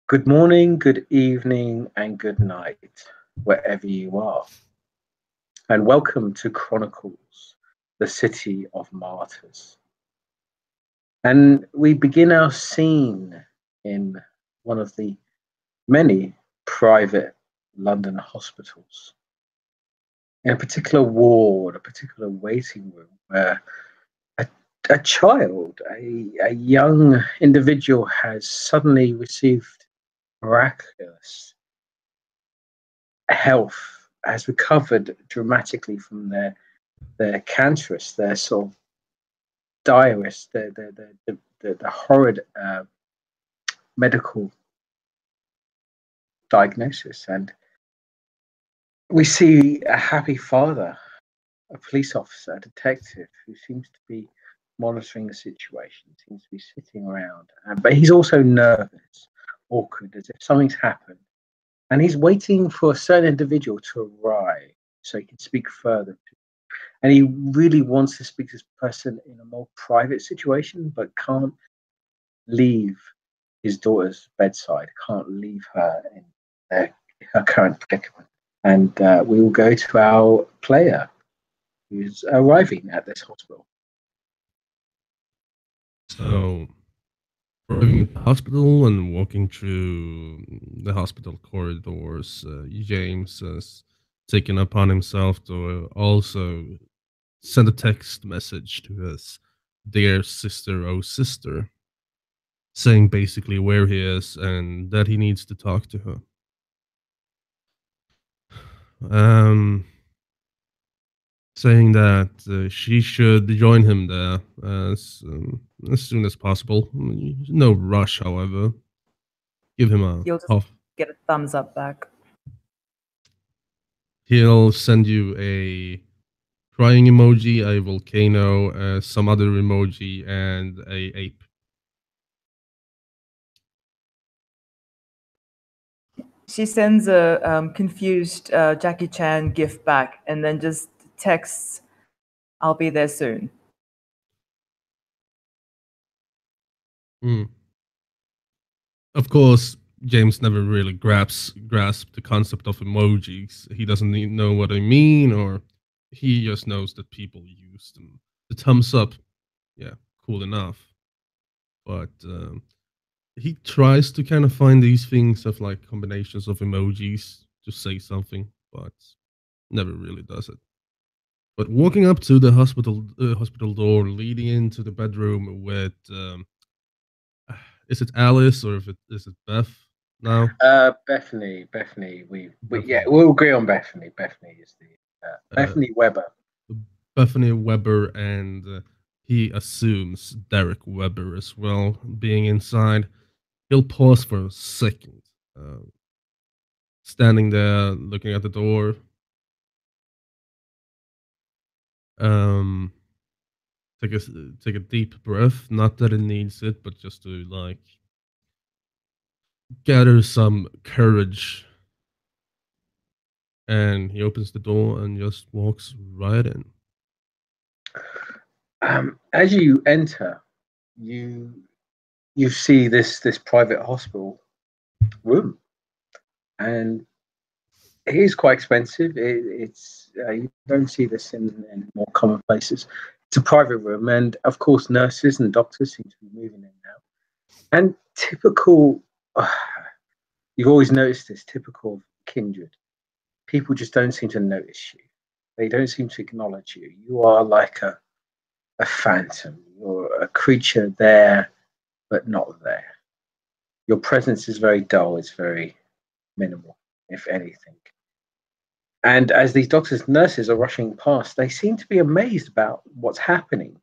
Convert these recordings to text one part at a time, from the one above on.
Good morning, good evening, and good night, wherever you are. And welcome to Chronicles, the City of Martyrs. And we begin our scene in one of the many private London hospitals, in a particular ward, a particular waiting room, where a child, a young individual, has suddenly received miraculous health, has recovered dramatically from their cancerous, their sort of direst, the horrid medical diagnosis. And we see a happy father, a police officer, a detective who seems to be monitoring the situation, seems to be sitting around, but he's also nervous, awkward, as if something's happened. And he's waiting for a certain individual to arrive so he can speak further. And he really wants to speak to this person in a more private situation, but can't leave his daughter's bedside, can't leave her in her current predicament. And we will go to our player who's arriving at this hospital. So, arriving at the hospital and walking through the hospital corridors, James has taken upon himself to also send a text message to his dear sister, oh sister, saying basically where he is and that he needs to talk to her. Saying that she should join him there as soon as possible. No rush, however. Give him a You'll just get a thumbs up back. He'll send you a crying emoji, a volcano, some other emoji, and a ape. She sends a confused Jackie Chan gif back and then just texts, "I'll be there soon." Of course, James never really grasped the concept of emojis. He doesn't even know what I mean, or he just knows that people use them. The thumbs up, yeah, cool enough. But he tries to kind of find these things of like combinations of emojis to say something, but never really does it. But walking up to the hospital door, leading into the bedroom with, is it Alice or is it Beth now? Bethany. Yeah, we'll agree on Bethany. Bethany is the Bethany Weber. Bethany Weber, and he assumes Derek Weber as well, being inside. He'll pause for a second, standing there looking at the door. Take a deep breath. Not that it needs it, but just to like gather some courage. And he opens the door and just walks right in. As you enter, you see this private hospital room, and it is quite expensive. It's you don't see this in more common places. It's a private room, and of course, nurses and doctors seem to be moving in now. And typical, you've always noticed this, typical of Kindred. People just don't seem to notice you. They don't seem to acknowledge you. You are like a phantom. You're a creature there, but not there. Your presence is very dull. It's very minimal, if anything. And as these doctors and nurses are rushing past, they seem to be amazed about what's happening.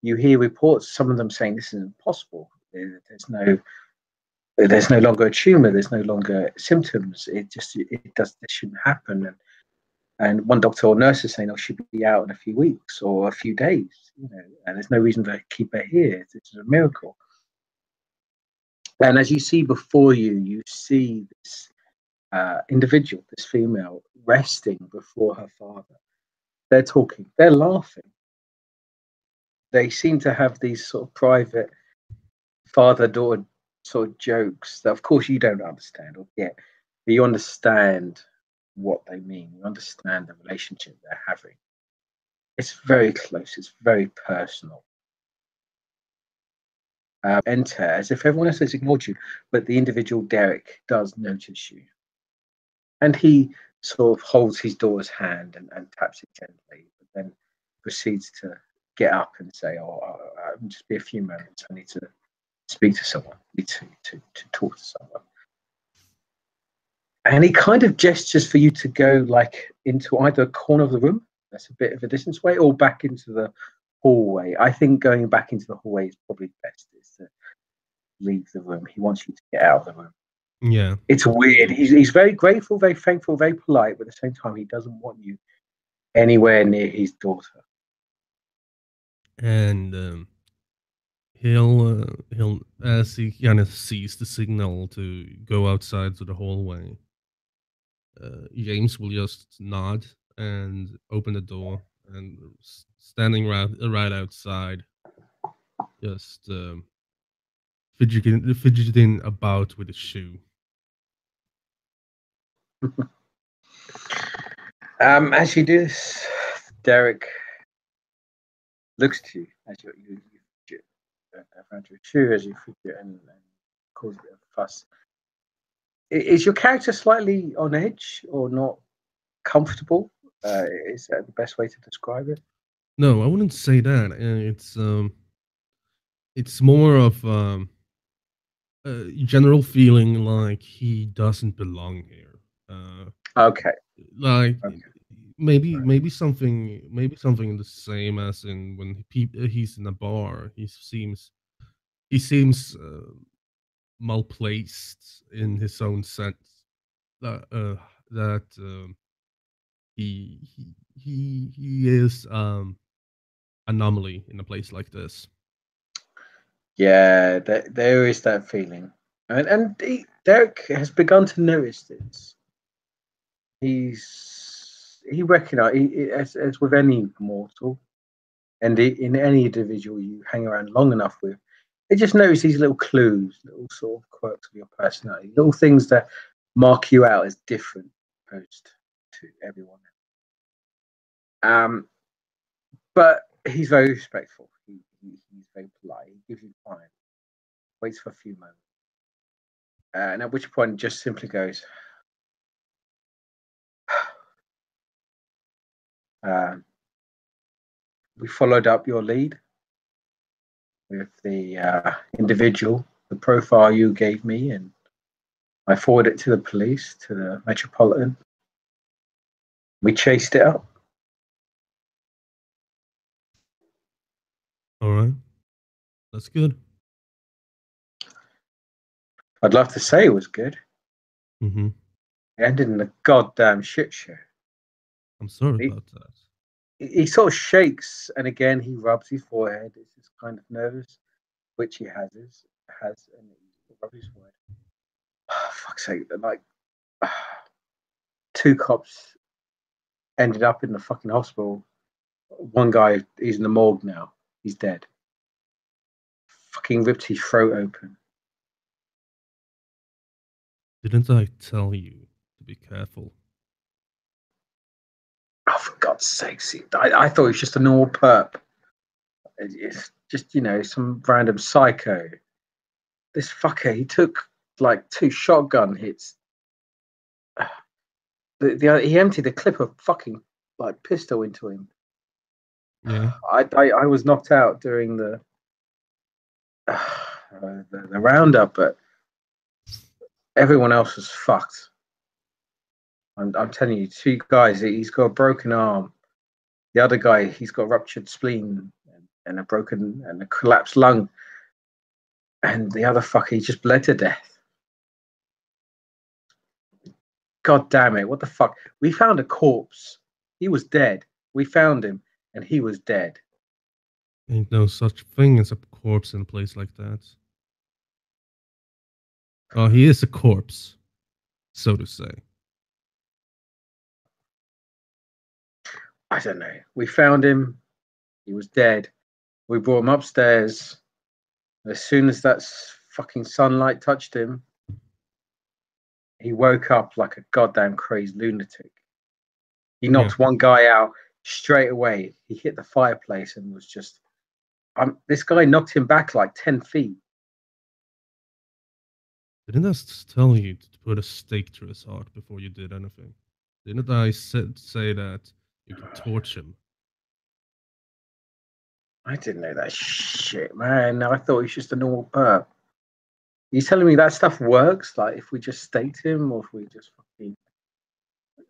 You hear reports, some of them saying this is impossible. There's no longer a tumor. There's no longer symptoms. This shouldn't happen. And one doctor or nurse is saying, "Oh, she'll be out in a few weeks or a few days, and there's no reason to keep her here. This is a miracle." And as you see before you, you see this individual, this female, resting before her father. They're talking, they're laughing. They seem to have these sort of private father-daughter sort of jokes that, of course, you don't understand or get, but you understand what they mean. You understand the relationship they're having. It's very close. It's very personal. Enter as if everyone else has ignored you, but the individual Derek does notice you, and he sort of holds his daughter's hand and taps it gently, but then proceeds to get up and say, just be a few moments. I need to speak to someone. I need to talk to someone." And he kind of gestures for you to go like into either corner of the room, that's a bit of a distance away, or back into the hallway. I think going back into the hallway is probably best, is to leave the room. He wants you to get out of the room. Yeah. It's weird. He's very grateful, very thankful, very polite, but at the same time, he doesn't want you anywhere near his daughter. And he'll as he kind of sees the signal to go outside to the hallway, James will just nod and open the door, and standing right outside, just fidgeting about with his shoe. As you do this, Derek looks to you as you fidget around your shoe, as you fidget and cause a bit of fuss. Is your character slightly on edge or not comfortable? Is that the best way to describe it? No, I wouldn't say that. It's more of a general feeling like he doesn't belong here. Okay. Like Okay. maybe something the same as in when he's in a bar. He seems malplaced in his own sense. That he is anomaly in a place like this. Yeah, there is that feeling, and Derek has begun to notice this. He recognizes, as with any mortal, and in any individual you hang around long enough with, they just notice these little clues, little sort of quirks of your personality, little things that mark you out as different opposed to everyone else. But he's very respectful. He's very polite. He gives you time, waits for a few moments, and at which point just simply goes, "We followed up your lead with the individual, the profile you gave me, and I forwarded it to the police, to the Metropolitan. We chased it up." All right, that's good. I'd love to say it was good. Mm-hmm. It ended in a goddamn shit show. I'm sorry about that. He sort of shakes, and again he rubs his forehead. It's just kind of nervous, which he has, and he rubs his forehead. Oh, fuck's sake! Like, two cops ended up in the fucking hospital. One guy, he's in the morgue now. He's dead. Fucking ripped his throat open. Didn't I tell you to be careful? Oh, for God's sake! See, I thought it was just a normal perp. It's just, some random psycho. This fucker, he took like 2 shotgun hits. He emptied a clip of fucking like pistol into him. Yeah. I was knocked out during the roundup, but everyone else was fucked. I'm telling you, 2 guys. He's got a broken arm. The other guy, he's got a ruptured spleen and a collapsed lung. And the other fucker, he just bled to death. God damn it! What the fuck? We found a corpse. He was dead. We found him, and he was dead. Ain't no such thing as a corpse in a place like that. Oh, he is a corpse, so to say. I don't know. We found him. He was dead. We brought him upstairs. As soon as that's fucking sunlight touched him. He woke up like a goddamn crazed lunatic. He knocked one guy out straight away. He hit the fireplace and was just. This guy knocked him back like 10 feet. Didn't I tell you to put a stake through his heart before you did anything? Didn't I say that you could torch him? I didn't know that shit, man. I thought he's just a normal perp. You telling me that stuff works? Like if we just stake him, or if we just fucking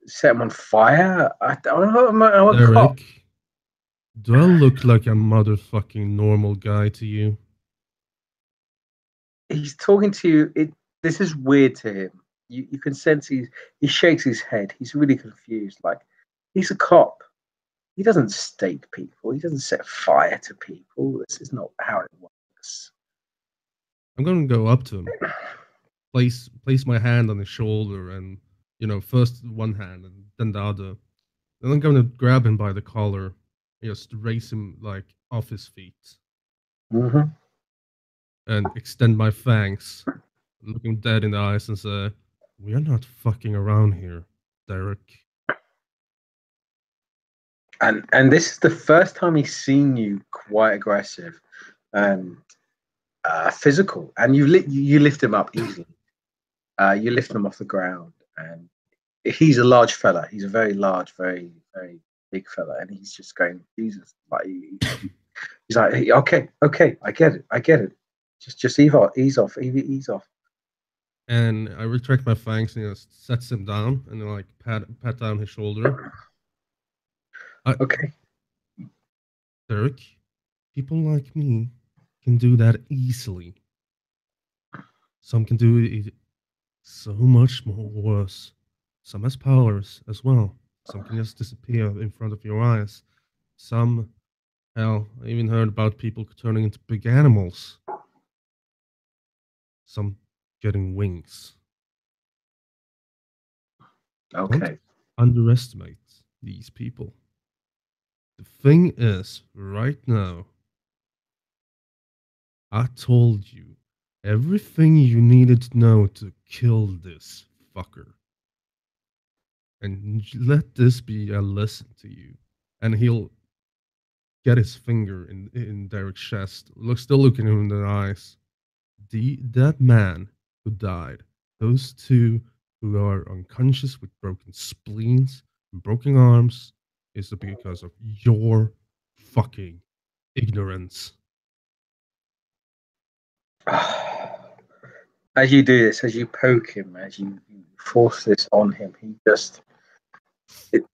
set him on fire? I don't know. Derek, do I look like a motherfucking normal guy to you? He's talking to you. This is weird to him. You can sense he shakes his head. He's really confused. Like he's a cop. He doesn't stake people. He doesn't set fire to people. This is not how it works. I'm gonna go up to him, place my hand on his shoulder, and first one hand and then the other. Then I'm gonna grab him by the collar, and just raise him like off his feet, and extend my fangs, look him dead in the eyes, and say, "We are not fucking around here, Derek." And this is the first time he's seen you quite aggressive and physical, and you lift him up easily. You lift him off the ground, and he's a large fella. He's a very large, very, very big fella, and he's just going, Jesus, like he's like, okay, I get it. Just ease off. And I retract my fangs and sets him down and like pat down his shoulder. Okay. Derek, people like me can do that easily. Some can do it so much more worse. Some has powers as well. Some can just disappear in front of your eyes. Some, hell, I even heard about people turning into big animals. Some getting wings. Okay. Don't underestimate these people. The thing is, right now, I told you everything you needed to know to kill this fucker. And let this be a lesson to you. And he'll get his finger in Derek's chest, still looking him in the eyes. That man who died, those two who are unconscious with broken spleens and broken arms, is because of your fucking ignorance. As you do this, as you poke him, as you force this on him,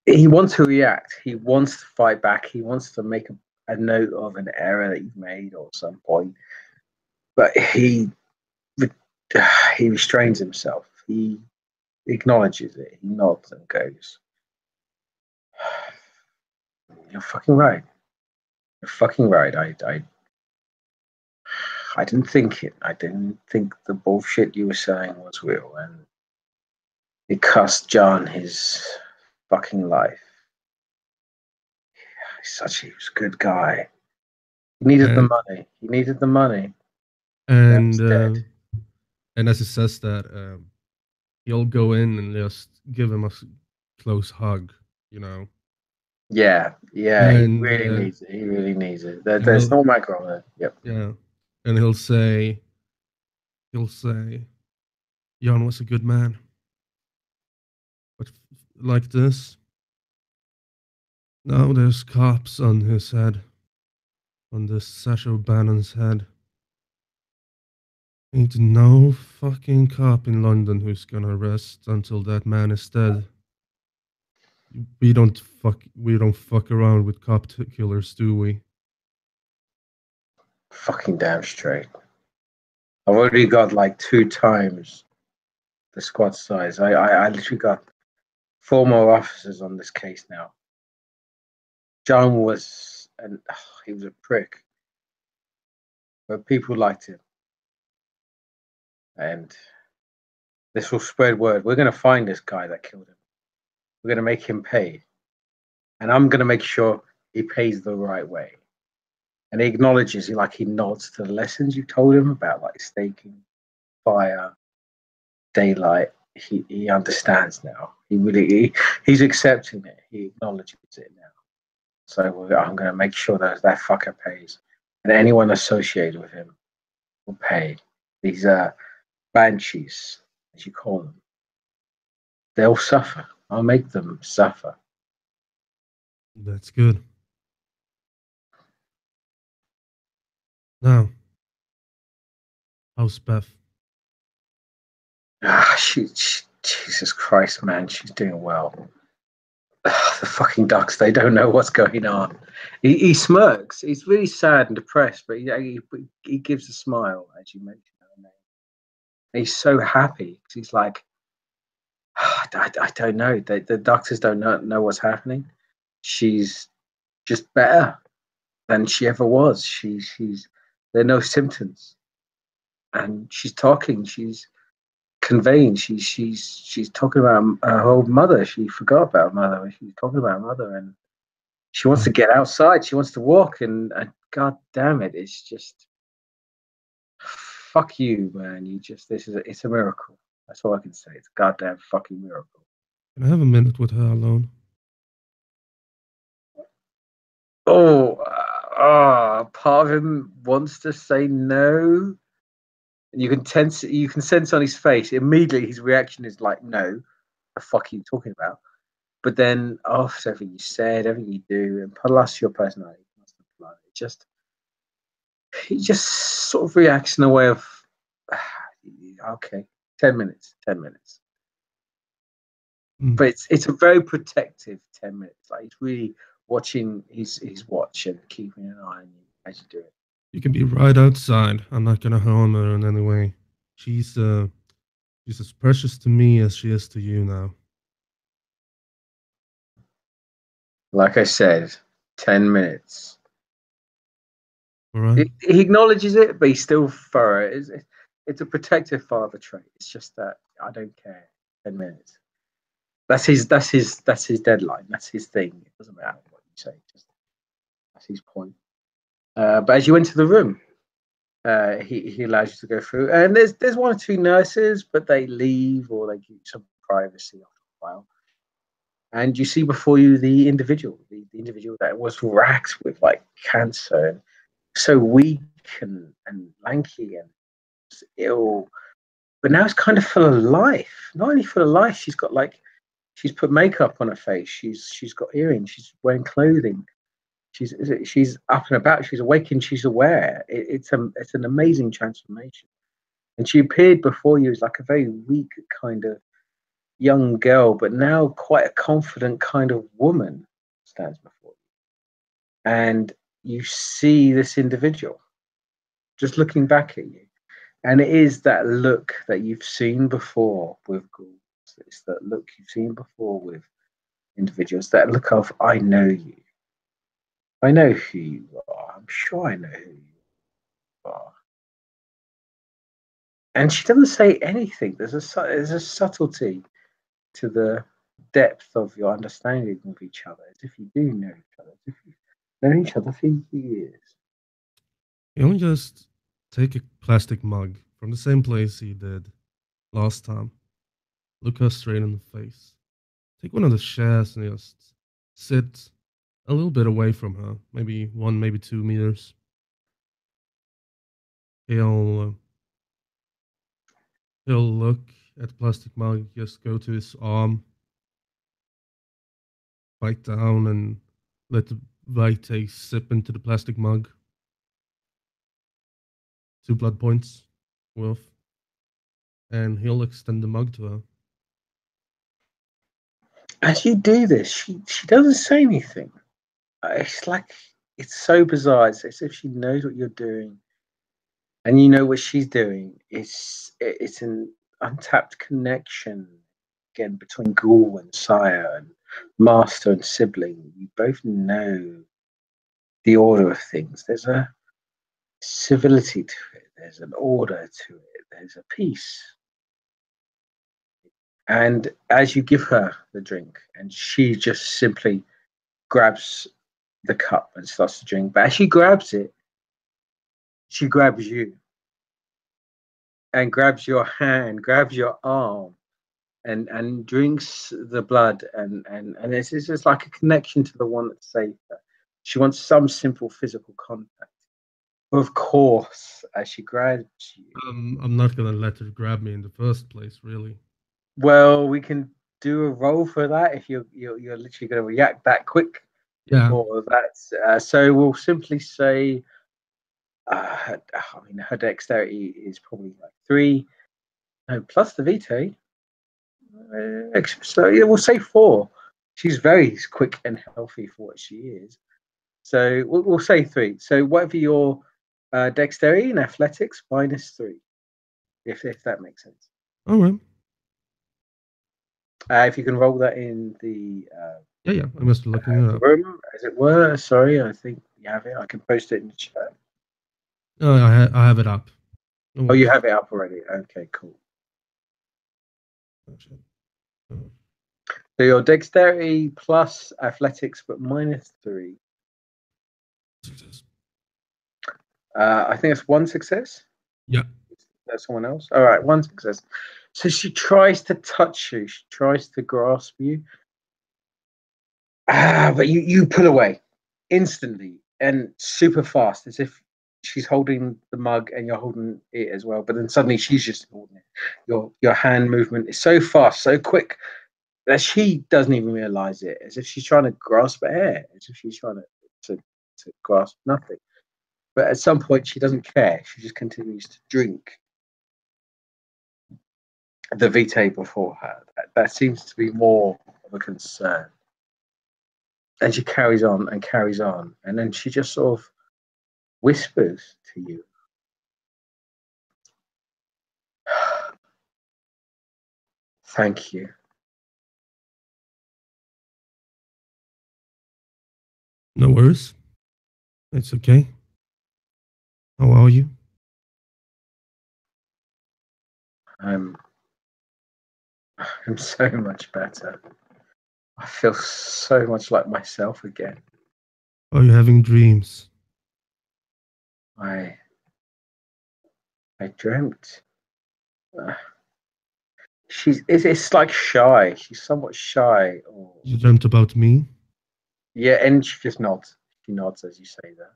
he wants to react. He wants to fight back. He wants to make a note of an error that you've made or some point. But he restrains himself. He acknowledges it. He nods and goes, "You're fucking right. You're fucking right. I didn't think it. I didn't think the bullshit you were saying was real, and it cost John his fucking life. He was a good guy. He needed the money. And as he says that, he'll go in and just give him a close hug, Yeah, and, he really needs it. There's no micro there. Yep. Yeah, and he'll say, Jan was a good man, but like this, now there's cops on his head, on this Sasha O'Bannon's head. Ain't no fucking cop in London who's gonna rest until that man is dead. We don't fuck around with cop killers, do we? Fucking damn straight. I've already got like 2 times the squad size. I literally got 4 more officers on this case now. John he was a prick, but people liked him. And this will spread word. We're going to find this guy that killed him. We're going to make him pay. And I'm going to make sure he pays the right way. And he acknowledges, he nods to the lessons you told him about, like staking, fire, daylight. He understands now. He's accepting it. He acknowledges it now. So I'm going to make sure that fucker pays, and anyone associated with him will pay. These banshees, as you call them, they'll suffer. I'll make them suffer. That's good. Now, how's Beth? Jesus Christ, man, she's doing well. The fucking ducks, they don't know what's going on. He smirks. He's really sad and depressed, but he gives a smile, as you mentioned. And he's so happy because he's like, I don't know. The doctors don't know what's happening. She's just better than she ever was. There are no symptoms, and she's talking. She's conveying. She's talking about her whole mother. She forgot about her mother. She's talking about her mother, and she wants to get outside. She wants to walk, and God damn it, it's just fuck you, man. It's a miracle. That's all I can say. It's a goddamn fucking miracle. Can I have a minute with her alone? Part of him wants to say no. And you can sense on his face immediately his reaction is like, no, the fuck are you talking about? But then after everything you said, everything you do, and plus your personality, he just sort of reacts in a way of, okay, 10 minutes. But it's a very protective 10 minutes. Like, he's really watching his watch and keeping an eye on you as you do it. You can be right outside. I'm not gonna harm her in any way. She's as precious to me as she is to you now. Like I said, 10 minutes. All right. He acknowledges it, but he's still thorough. It's a protective father trait. It's just that I don't care. 10 minutes. That's his deadline. That's his thing. It doesn't matter what you say. That's his point. But as you enter the room, he allows you to go through, and there's one or two nurses, but they leave or they give some privacy after a while. And you see before you the individual that was racked with like cancer, and so weak and lanky and ill, but now it's kind of full of life. Not only full of life, she's put makeup on her face. She's got earrings. She's wearing clothing. She's up and about. She's awake and she's aware. It's an amazing transformation. And she appeared before you as like a very weak kind of young girl, but now quite a confident kind of woman stands before you. And you see this individual just looking back at you. And it is that look that you've seen before with ghouls. It's that look you've seen before with individuals. That look of, I know you. I know who you are. I'm sure I know who you are. And she doesn't say anything. There's a subtlety to the depth of your understanding of each other, as if you do know each other, as if you've known each other for years. He'll just take a plastic mug from the same place he did last time. Look her straight in the face. Take one of the chairs and just sit a little bit away from her, maybe 1, maybe 2 meters. He'll look at the plastic mug, just go to his arm, bite down, and let the vitae sip into the plastic mug. 2 blood points worth. And he'll extend the mug to her. As you do this, she doesn't say anything. It's like, it's so bizarre. It's as if she knows what you're doing, and you know what she's doing. It's an untapped connection again between ghoul and sire, and master and sibling. You both know the order of things. There's a civility to it. There's an order to it. There's a peace. And as you give her the drink, and she just simply grabs the cup and starts to drink, but as she grabs it, she grabs you and grabs your hand, grabs your arm, and drinks the blood, and it's just like a connection to the one that saved her. She wants some simple physical contact. Of course, as she grabs you. I'm not gonna let her grab me in the first place, really. Well, we can do a roll for that if you're literally going to react that quick. Yeah. Or that's so we'll simply say. I mean, her dexterity is probably like 3, no, plus the vitae. So yeah, we'll say 4. She's very quick and healthy for what she is. So we'll say 3. So whatever your dexterity and athletics, -3, if that makes sense. All right. If you can roll that in the Yeah. I must be looking it up. room, as it were. Sorry, I think you have it. I can post it in the chat. Oh, I have it up. Oh, you have it up already. Okay, cool. So your dexterity plus athletics, but -3. Success. I think it's 1 success. Yeah. That's someone else. All right, 1 success. So she tries to touch you. She tries to grasp you. But you pull away instantly and super fast, as if she's holding the mug and you're holding it as well. But then suddenly she's just holding it. Your hand movement is so fast, so quick that she doesn't even realize it. As if she's trying to grasp air, as if she's trying to grasp nothing. But at some point, she doesn't care. She just continues to drink the vitae before her. That seems to be more of a concern. And she carries on and carries on. And then she just sort of whispers to you. Thank you. No worries. It's okay. How are you? I'm so much better. I feel so much like myself again. Are you having dreams? I dreamt. It's like shy. She's somewhat shy. You dreamt about me? Yeah, and she just nods. She nods as you say that.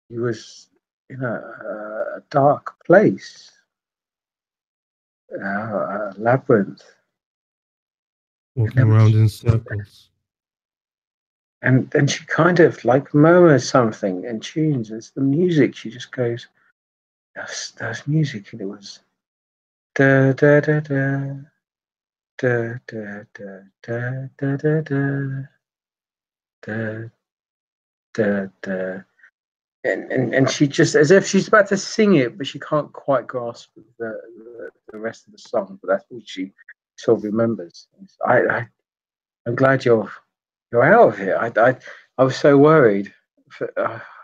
He was in a dark place, a labyrinth. Walking around in circles. And then she kind of like murmurs something and tunes. It's the music. She just goes, there's music, and it was da da da da da da da da da da da da da. And she just, as if she's about to sing it, but she can't quite grasp the rest of the song. But that's what she sort of remembers. I'm glad you're out of here. I was so worried.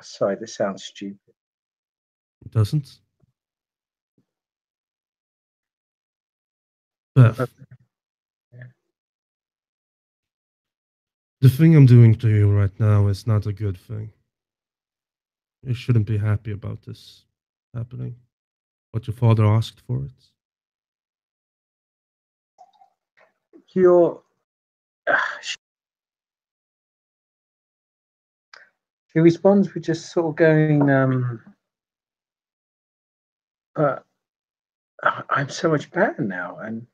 Sorry, this sounds stupid. It doesn't. Beth, Yeah. the thing I'm doing to you right now is not a good thing. You shouldn't be happy about this happening. But your father asked for it. She responds with just sort of going, but I'm so much better now, and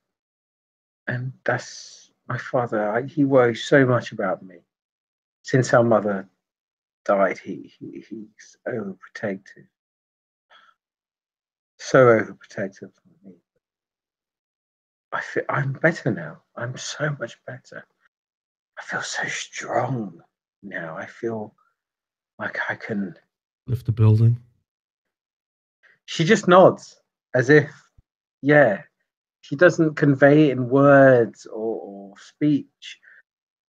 that's my father. He worries so much about me. Since our mother died, he's overprotective, so overprotective of me. I'm better now. I'm so much better. I feel so strong now. I feel like I can. Lift the building. She just nods as if, yeah. She doesn't convey it in words or speech.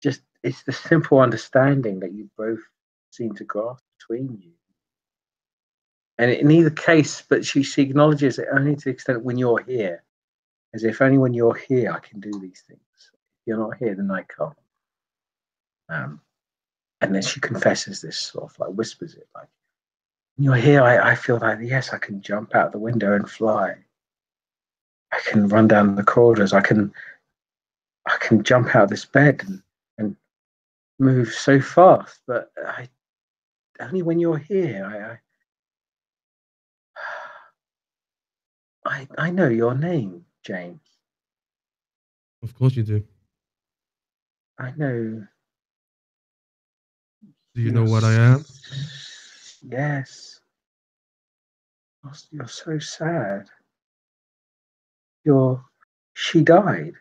Just it's the simple understanding that you both seem to grasp between you. And in either case, but she acknowledges it only to the extent when you're here, as if only when you're here I can do these things. If you're not here, then I can't. And then she confesses this, sort of like whispers it, like, When you're here, I feel like, yes, I can jump out the window and fly. I can run down the corridors. I can jump out of this bed and move so fast. But only when you're here, I know your name, James. Of course you do. I know. Do you know what I am? Yes. You're so sad. She died.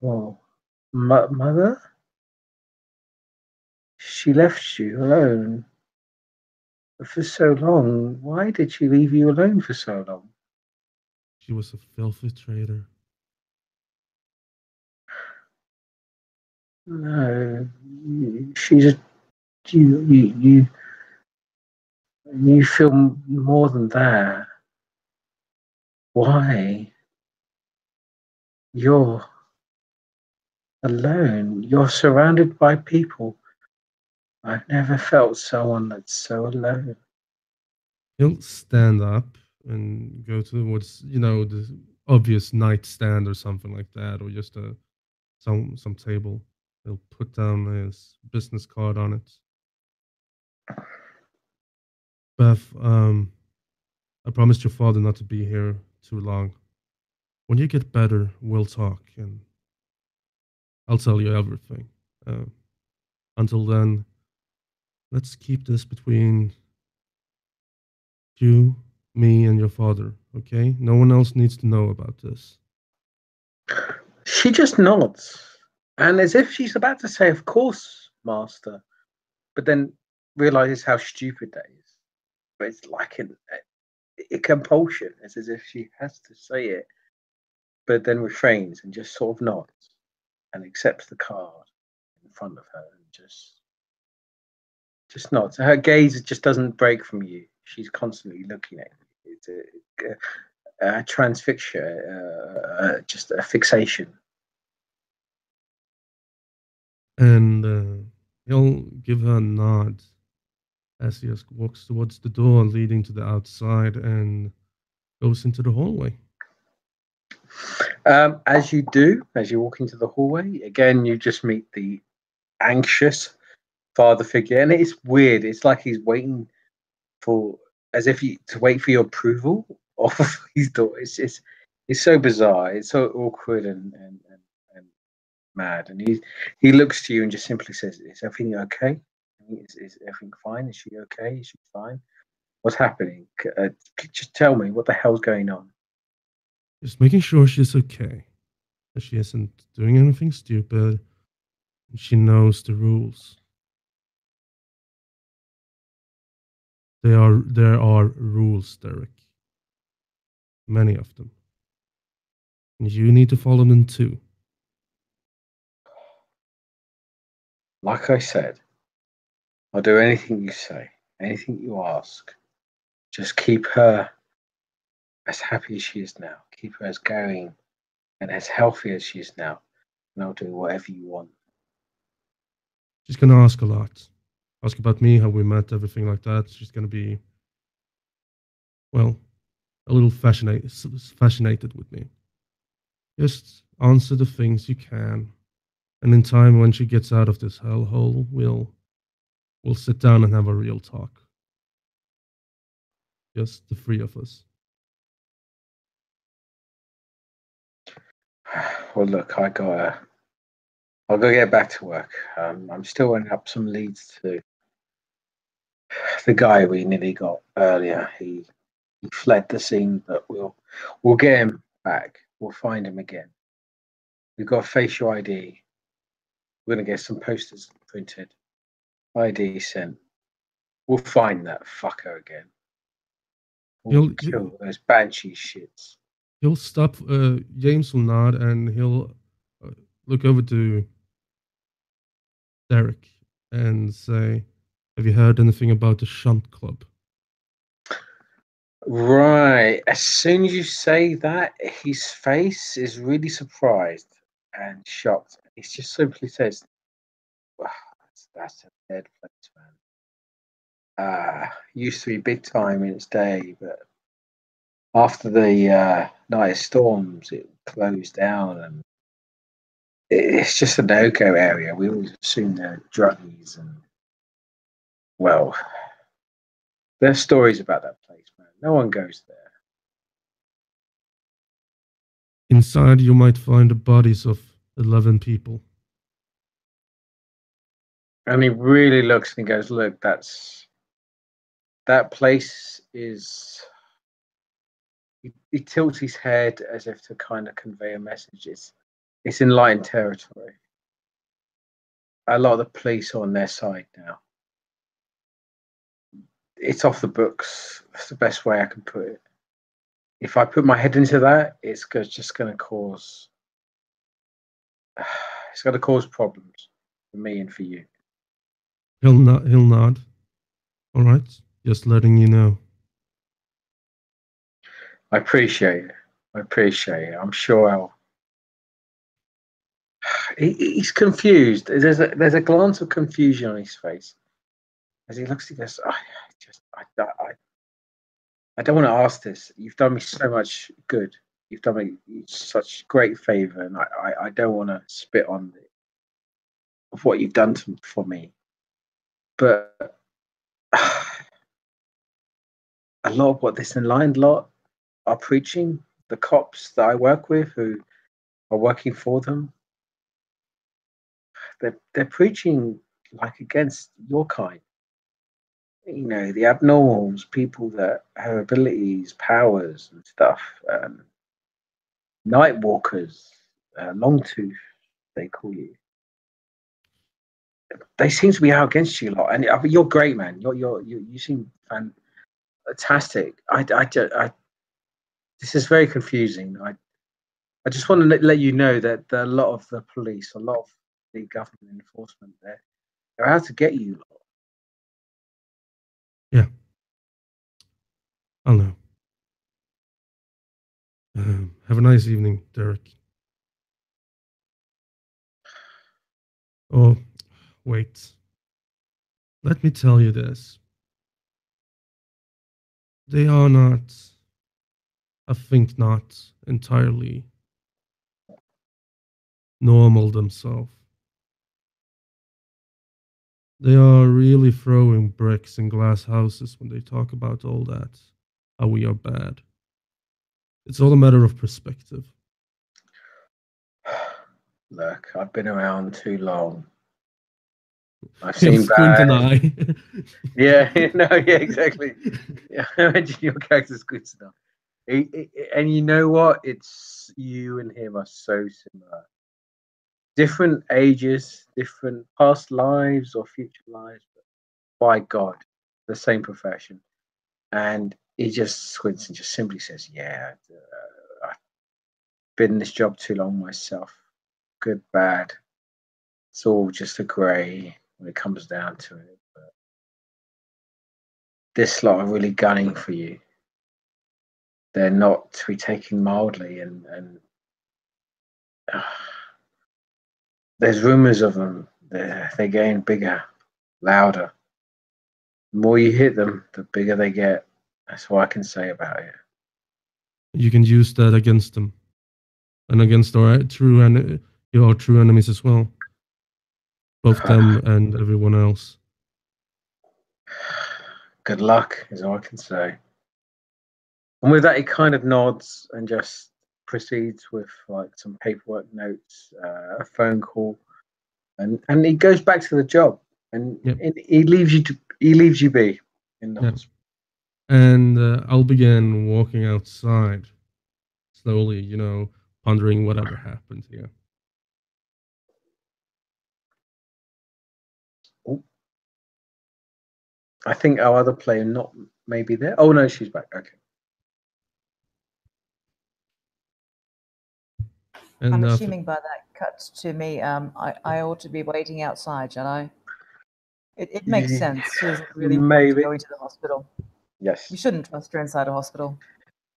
Well, mother? She left you alone for so long. Why did she leave you alone for so long? She was a filthy traitor. No, she just you feel more than that. Why? You're alone. You're surrounded by people. I've never felt someone that's so alone. He'll stand up and go towards, the obvious nightstand or something like that, or just some table. He'll put down his business card on it. Beth, I promised your father not to be here too long. When you get better, we'll talk, and I'll tell you everything. Until then, let's keep this between you, me, and your father, okay? No one else needs to know about this. She just nods, and as if she's about to say, "Of course, master," but then realizes how stupid that is. But it's like a compulsion. It's as if she has to say it, but then refrains and just sort of nods and accepts the card in front of her and just nods. Her gaze just doesn't break from you. She's constantly looking at you. It's a transfixia, just a fixation. And he'll give her a nod as he walks towards the door leading to the outside and goes into the hallway. As you walk into the hallway, again, you just meet the anxious father figure, and it's weird. It's like he's waiting for, as if to wait for your approval of his daughter. It's so bizarre. It's so awkward and mad. And he looks to you and just simply says, "Is everything okay? Is everything fine? Is she okay? Is she fine? What's happening? Just tell me what the hell's going on." Just making sure she's okay, that she isn't doing anything stupid, and she knows the rules. There are rules, Derek. Many of them. And you need to follow them too. Like I said, I'll do anything you say, anything you ask. Just keep her as happy as she is now. Keep her as going and as healthy as she is now. And I'll do whatever you want. She's gonna ask a lot. Ask about me, how we met, everything like that. She's gonna be, well, a little fascinated with me. Just answer the things you can, and in time, when she gets out of this hellhole, we'll sit down and have a real talk. Just the three of us. Well, look, I'll go get back to work. I'm still running up some leads to the guy we nearly got earlier. He fled the scene, but we'll get him back. We'll find him again. We've got facial ID. We're gonna get some posters printed. ID sent. We'll find that fucker again. We'll kill those banshee shits. He'll stop. James will nod, and he'll look over to Derek and say, "Have you heard anything about the Shunt Club?" Right. As soon as you say that, his face is really surprised and shocked. He just simply says, "Wow, that's a dead place, man." used to be big time in its day, but after the night of storms, it closed down, and it's just a no-go area. We always assume they're druggies, and well, there's stories about that place, man. No one goes there. Inside, you might find the bodies of 11 people. And he really looks and he goes, "Look, that place is." He tilts his head as if to kind of convey a message. It's enlightened territory. A lot of the police are on their side now. It's off the books. That's the best way I can put it. If I put my head into that, it's just going to cause. It's going to cause problems for me and for you. He'll nod. All right, just letting you know. I appreciate it. I'm sure he's confused. There's a glance of confusion on his face as he looks. He goes, I don't want to ask this. You've done me so much good. You've done me such great favor, and I don't want to spit on of what you've done for me. But a lot of what this enlightened lot are preaching, the cops that I work with who are working for them, they're preaching like against your kind. You know, the abnormals, people that have abilities, powers and stuff, night walkers, Longtooth, they call you. They seem to be out against you a lot, and you're great, man. You seem fantastic. This is very confusing. I just want to let you know that a lot of the police, a lot of the government enforcement, they're out to get you. Yeah, I'll know. Have a nice evening, Derek. Oh, wait. Let me tell you this. They are not, I think not entirely normal themselves. They are really throwing bricks in glass houses when they talk about all that, how we are bad. It's all a matter of perspective. Look, I've been around too long. I've You'll seen squint an bad. eye. Yeah, no, yeah, exactly. Yeah, I imagine your character's good stuff. And you know what? It's you and him are so similar. Different ages, different past lives or future lives, but by God, the same profession. And he just squints and just simply says, "Yeah, I've been in this job too long myself. Good, bad. It's all just a grey when it comes down to it. But this lot are really gunning for you. They're not to be taken mildly, and there's rumors of them. They're getting bigger, louder. The more you hit them, the bigger they get. That's what I can say about it." You can use that against them, and against your true enemies as well. Both them and everyone else. Good luck is all I can say. And with that, he kind of nods and just proceeds with like some paperwork notes, a phone call, and he goes back to the job, and he leaves you be in the hospital. And I'll begin walking outside slowly, pondering whatever happened here. Oh. I think our other player may be there. Oh no, she's back. Okay. And I'm assuming by that cut to me, I ought to be waiting outside, shall I? It makes sense. She doesn't really want to go into the hospital. Yes. You shouldn't trust her inside a hospital.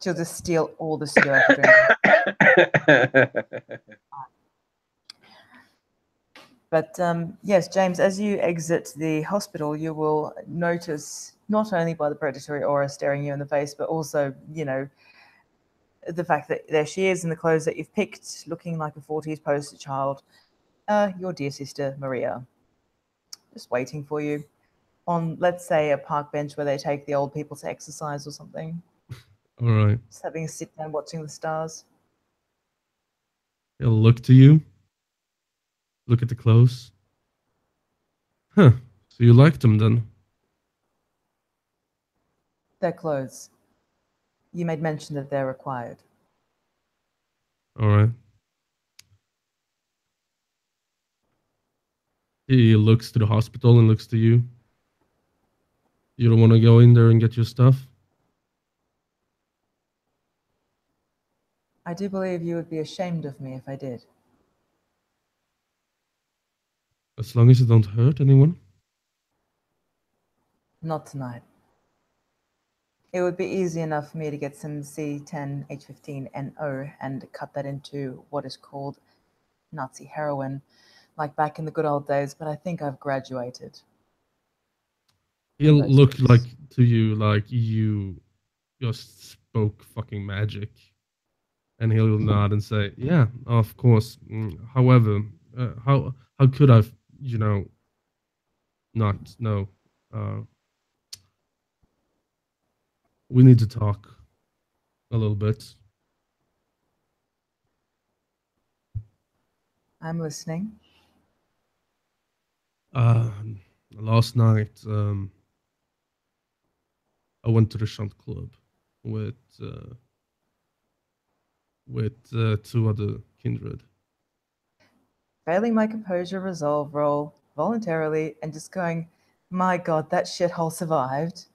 She'll just steal all the cigarette drink. But yes, James, as you exit the hospital, you will notice not only by the predatory aura staring you in the face, but also, you know, the fact that there she is in the clothes that you've picked, looking like a 40s poster child. Your dear sister, Maria, just waiting for you on, let's say, a park bench where they take the old people to exercise or something. All right. Just having a sit down watching the stars. He'll look to you. Look at the clothes. Huh. So you liked them then? Their clothes. You made mention that they're required. All right. He looks to the hospital and looks to you. You don't want to go in there and get your stuff? I do believe you would be ashamed of me if I did. As long as you don't hurt anyone? Not tonight. It would be easy enough for me to get some C10H15NO and cut that into what is called Nazi heroin, like back in the good old days, but I think I've graduated. He'll look like to you like you just spoke fucking magic. And he'll nod and say, "Yeah, of course. However, how could I, you know, not know? We need to talk a little bit." I'm listening. Last night, I went to the Shunt Club with two other kindred. Failing my composure resolve roll voluntarily and just going, my God, that shithole survived.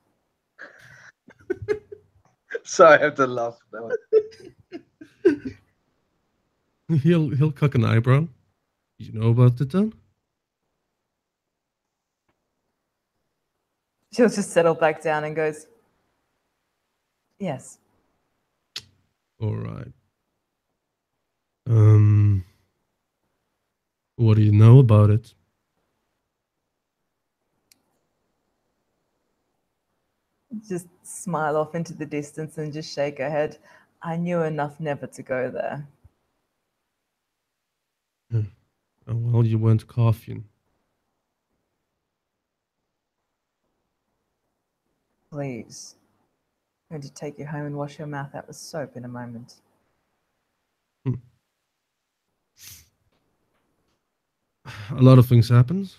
So I have to laugh at that one. He'll cock an eyebrow. You know about it then? She'll just settle back down and goes, yes. All right. What do you know about it? Just smile off into the distance and just shake her head. I knew enough never to go there. Oh, well, you weren't coughing. Please. I'm going to take you home and wash your mouth out with soap in a moment. A lot of things happened.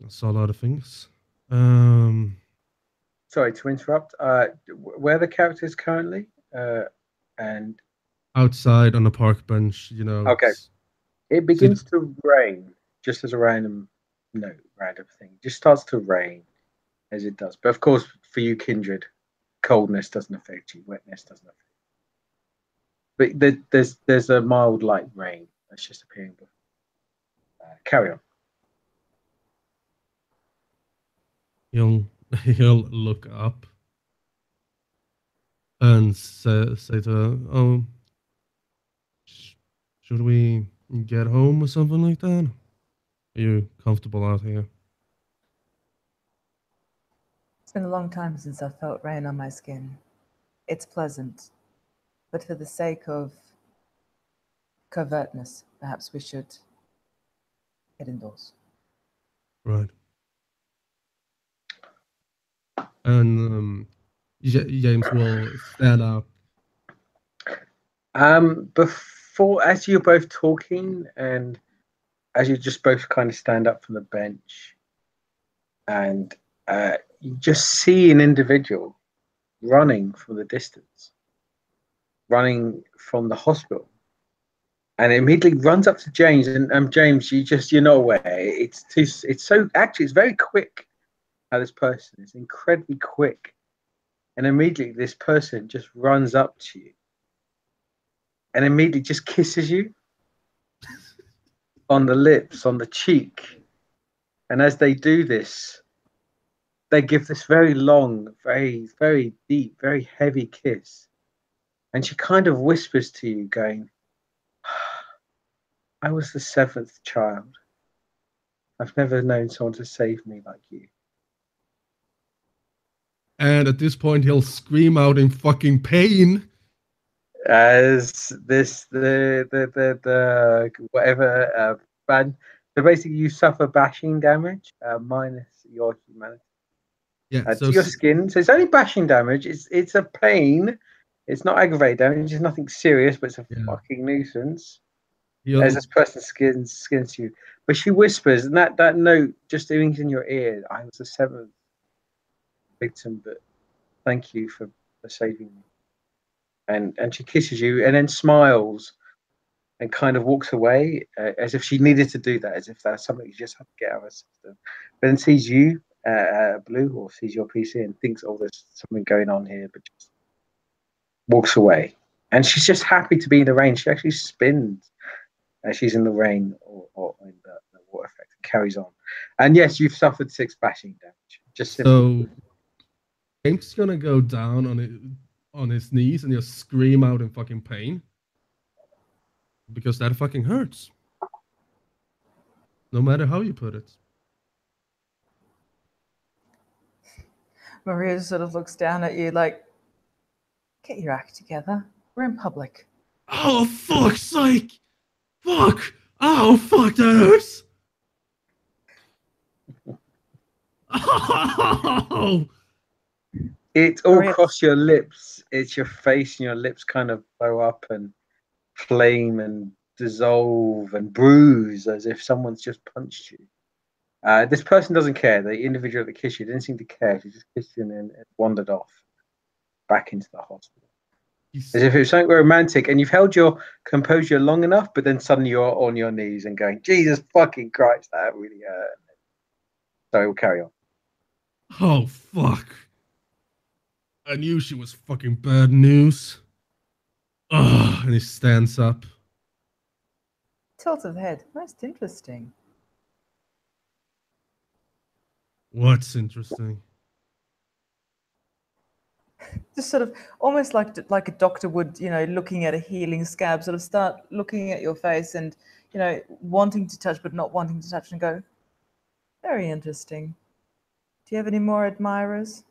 I saw a lot of things. Sorry to interrupt. Where are the characters currently? And outside on a park bench, you know. Okay. It begins to rain, just as a random thing. It just starts to rain as it does. But of course, for you, kindred, coldness doesn't affect you. Wetness doesn't affect you. But there's a mild light rain that's just appearing. Carry on. He'll look up and say to her, "Oh, should we get home or something like that? Are you comfortable out here?" It's been a long time since I've felt rain on my skin. It's pleasant, but for the sake of covertness, perhaps we should get indoors. Right. And James will stand up. Before, as you're both talking, and as you just both kind of stand up from the bench, and you just see an individual running from the distance, running from the hospital, and immediately runs up to James. And James, you're not aware. It's very quick. How this person is incredibly quick, and immediately this person just runs up to you, and immediately just kisses you on the lips, on the cheek. And as they do this, they give this very long, very, very deep, very heavy kiss. And she kind of whispers to you, going, I was the seventh child. I've never known someone to save me like you. And at this point, he'll scream out in fucking pain. As this the whatever bad. So basically, you suffer bashing damage minus your humanity Yeah, so to your skin. So it's only bashing damage. It's a pain. It's not aggravated damage. It's nothing serious, but it's a yeah, fucking nuisance. he'll As this person skins you, but she whispers, and that note just rings in your ear. I was the seventh victim, but thank you for saving me. And she kisses you, and then smiles, and kind of walks away as if she needed to do that, as if that's something you just have to get out of her system. But then sees you, Blue, or sees your PC and thinks, "Oh, there's something going on here," but just walks away. And she's just happy to be in the rain. She actually spins as she's in the rain or in the water effect and carries on. And yes, you've suffered 6 bashing damage. Just simply. so James is gonna go down on his knees and just scream out in fucking pain because that fucking hurts. No matter how you put it. Maria sort of looks down at you like, get your act together. We're in public. Oh fuck's sake! Fuck! Oh fuck, that hurts! Oh! It's all Maria- across your lips. It's your face and your lips kind of blow up and flame and dissolve and bruise as if someone's just punched you. This person doesn't care. The individual that kissed you didn't seem to care. She just kissed you and then wandered off back into the hospital. As if it was something romantic, and you've held your composure long enough, but then suddenly you're on your knees and going, Jesus fucking Christ, that really hurt. So we'll carry on. Oh fuck. I knew she was fucking bad news. Ugh, and he stands up. Tilt of the head. Most interesting. What's interesting? Just sort of almost like a doctor would, looking at a healing scab, sort of start looking at your face and, wanting to touch but not wanting to touch and go, very interesting. Do you have any more admirers?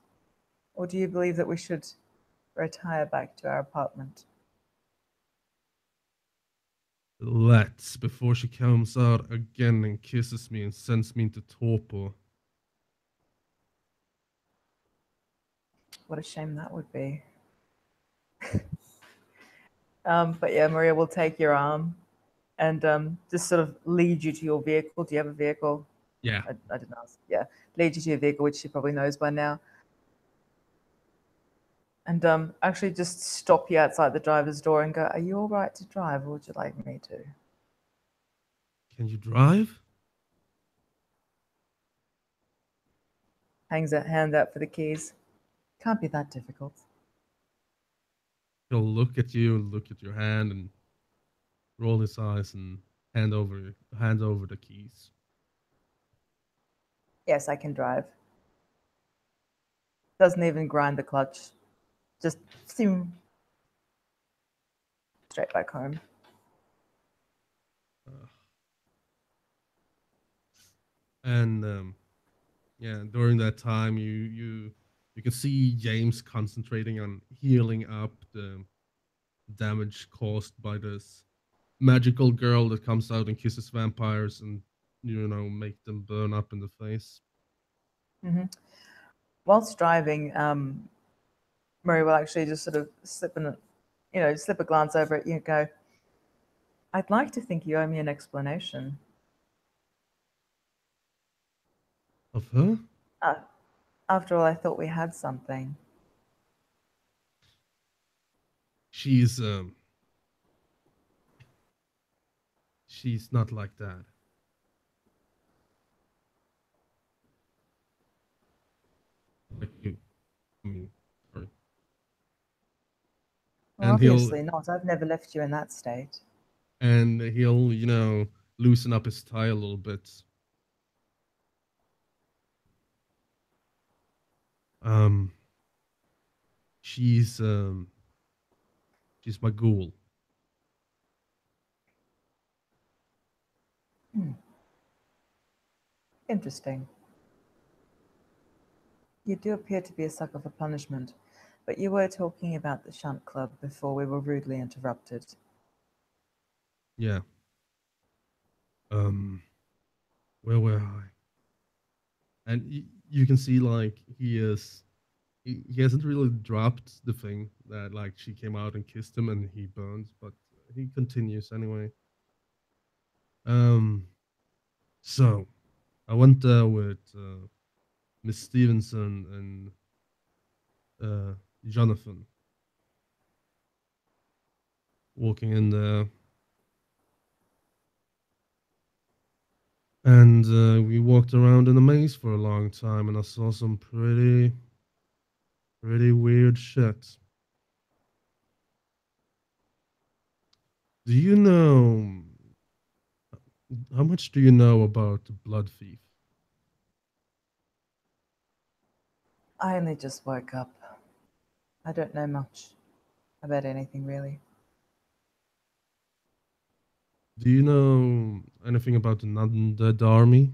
Or do you believe that we should retire back to our apartment? Let's, before she comes out again and kisses me and sends me into torpor. What a shame that would be. But yeah, Maria will take your arm and just sort of lead you to your vehicle. Do you have a vehicle? Yeah. I didn't ask. Yeah, lead you to your vehicle, which she probably knows by now. And actually just stop you outside the driver's door and go, are you all right to drive, or would you like me to? Can you drive? Hangs that hand out for the keys. Can't be that difficult. He'll look at you and look at your hand and roll his eyes and hand over the keys. Yes, I can drive. Doesn't even grind the clutch. Just zoom straight back home. And yeah, during that time, you can see James concentrating on healing up the damage caused by this magical girl that comes out and kisses vampires and make them burn up in the face. Mm-hmm. Whilst driving, Murray will actually just sort of slip a glance over at you and go, I'd like to think you owe me an explanation. Of her? After all, I thought we had something. She's not like that. Like you. I mean, sorry. Well, And obviously not. I've never left you in that state. And he'll, loosen up his tie a little bit. She's my ghoul. Interesting. You do appear to be a sucker for punishment, but you were talking about the Shunt Club before we were rudely interrupted. Yeah. Where were I? And you can see like he hasn't really dropped the thing that like she came out and kissed him and he burns, but he continues anyway. Um, so I went there with Miss Stevenson and Jonathan walking in there, and we walked around in a maze for a long time, and I saw some pretty weird shit. Do you know how much do you know about the Blood Thief? I only just woke up. I don't know much about anything, really. Do you know anything about the Undead Army?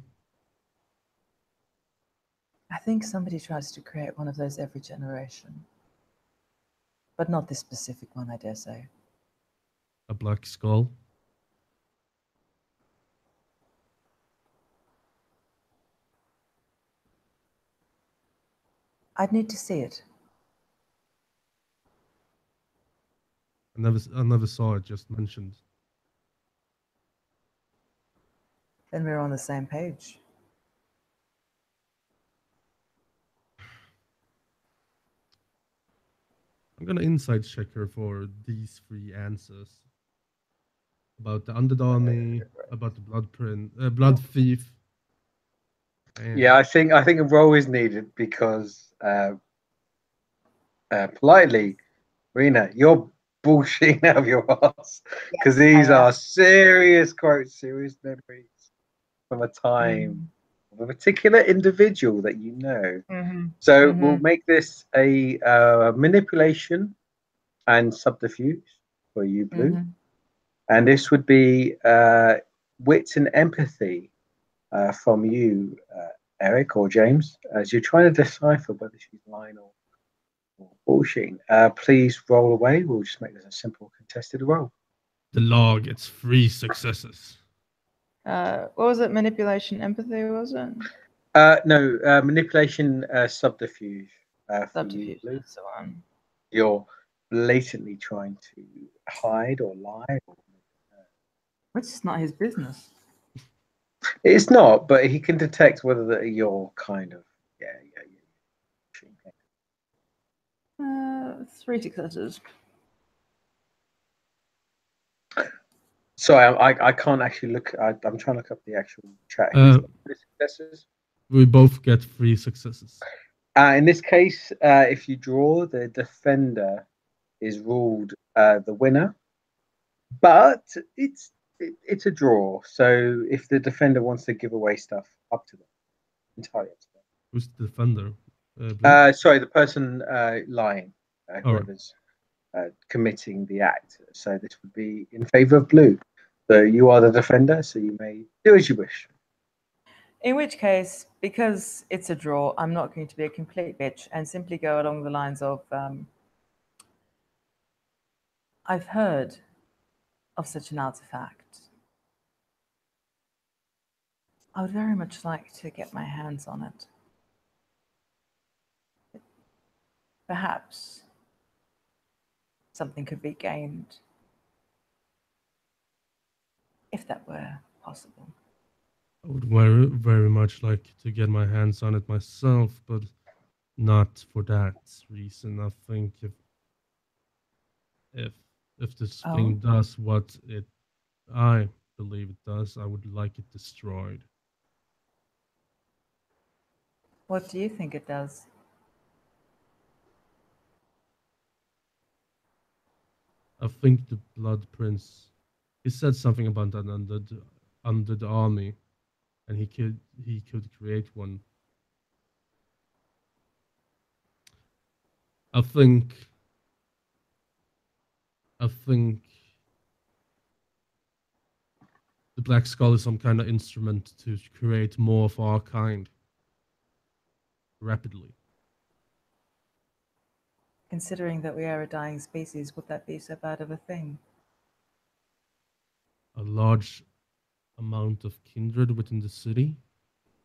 I think somebody tries to create one of those every generation. But not this specific one, I dare say. A Black Skull? I'd need to see it. I never saw it, just mentioned. Then we're on the same page. I'm gonna insight check her for these three answers. About the Undead Army, about the Blood Thief. And Yeah, I think a roll is needed because politely, Rena, you're bullshitting out of your ass because these are serious quotes, serious memories from a time of a particular individual that you know. So we'll make this a manipulation and subterfuge for you, Blue. And this would be wits and empathy from you, Eric or James, as you're trying to decipher whether she's lying or bullshitting. Please roll away. We'll just make this a simple contested roll. the law gets 3 successes. What was it? Manipulation, empathy, was it? No, manipulation, subterfuge. Subterfuge, you, that's the one. You're blatantly trying to hide or lie. Which is not his business. It's not, but he can detect whether you're kind of, yeah. 3 successes. Sorry, I can't actually look. I'm trying to look up the actual chat. Successes? We both get 3 successes. In this case, if you draw, the defender is ruled the winner, but it's a draw. So if the defender wants to give away stuff, up to them, entirely up to them. Who's the defender? Sorry, the person lying, whoever's committing the act. So this would be in favor of Blue. So you are the defender, so you may do as you wish. In which case, because it's a draw, I'm not going to be a complete bitch and simply go along the lines of, I've heard of such an artifact. I would very much like to get my hands on it. Perhaps something could be gained, if that were possible. I would very much like to get my hands on it myself, but not for that reason. I think if this thing does what I believe it does, I would like it destroyed. What do you think it does? I think the Blood Prince, he said something about that under the army, and he could create one. I think the Black Skull is some kind of instrument to create more of our kind rapidly. Considering that we are a dying species, would that be so bad of a thing? A large amount of kindred within the city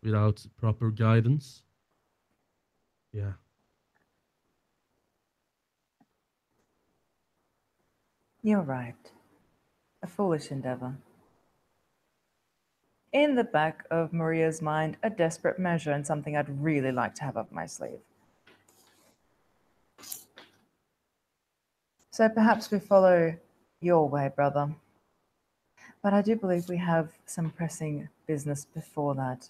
without proper guidance. Yeah. You're right. A foolish endeavor. In the back of Maria's mind, a desperate measure and something I'd really like to have up my sleeve. So perhaps we follow your way, brother. But I do believe we have some pressing business before that.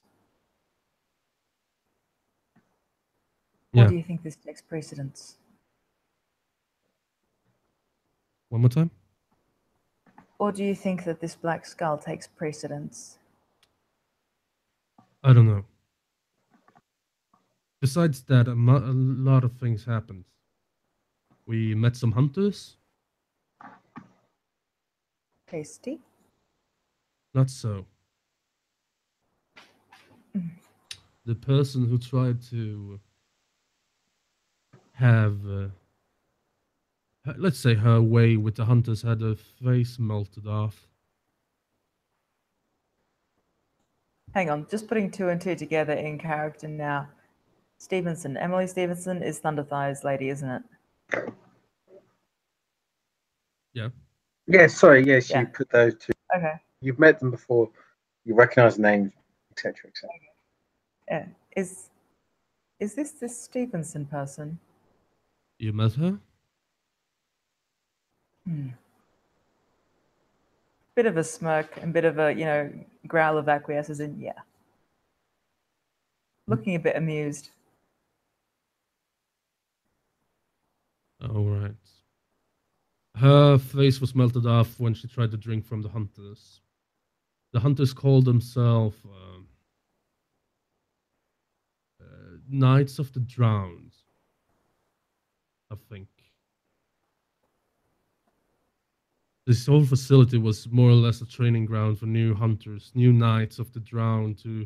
Or Yeah. do you think this takes precedence? One more time. Or do you think that this black skull takes precedence? I don't know. Besides that, a lot of things happened. We met some hunters. Tasty? Not so. The person who tried to have, let's say, her way with the hunters had her face melted off. Hang on, just putting two and two together in character now. Stevenson, Emily Stevenson is Thunderthigh's lady, isn't it? Yeah. Yes, sorry, yes, Yeah. you put those two. Okay. You've met them before. You recognise the names, etc., etc. Yeah. Is this Stevenson person? You met her? Bit of a smirk and bit of a, growl of acquiescence in, yeah. Looking a bit amused. All right. Her face was melted off when she tried to drink from the hunters. The hunters called themselves Knights of the Drowned, I think. This whole facility was more or less a training ground for new hunters, new Knights of the Drowned to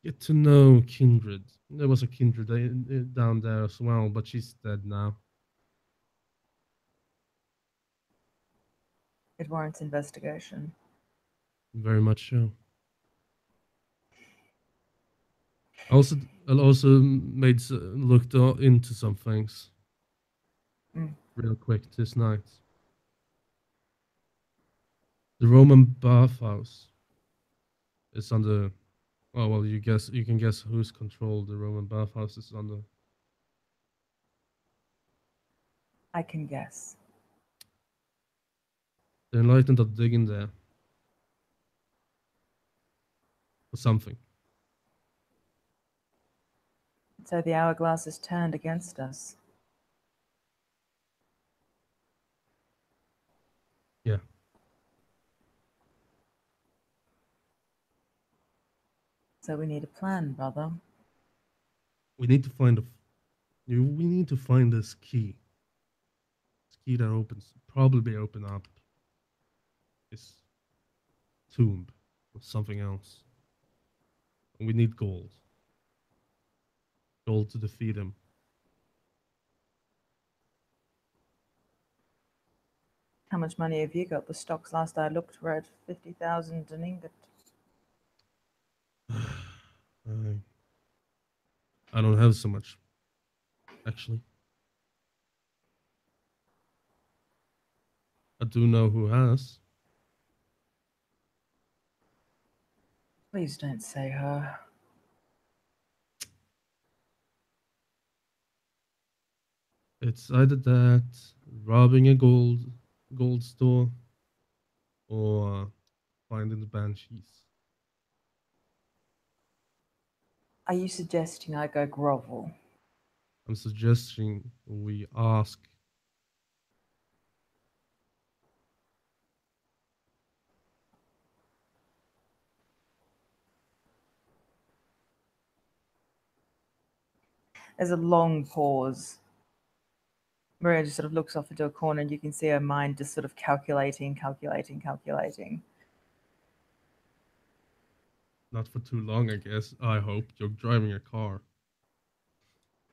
get to know Kindred. There was a Kindred down there as well, but she's dead now. It warrants investigation. Very much so. I also looked into some things real quick this night. The Roman bathhouse is under. Oh well, you can guess whose control the Roman bathhouse is under. I can guess. The Enlightened are digging there for something. So the hourglass is turned against us. Yeah. So we need a plan, brother. We need to find we need to find this key. This key that probably open up this tomb or something else. And we need gold. Gold to defeat him. How much money have you got? The stocks last I looked were at 50,000 an ingot. I don't have so much, actually. I do know who has. Please don't say her. It's either that, robbing a gold store, or finding the banshees. Are you suggesting I go grovel? I'm suggesting we ask. There's a long pause. Maria just sort of looks off into a corner and you can see her mind just sort of calculating. Not for too long, I guess. I hope you're driving a car.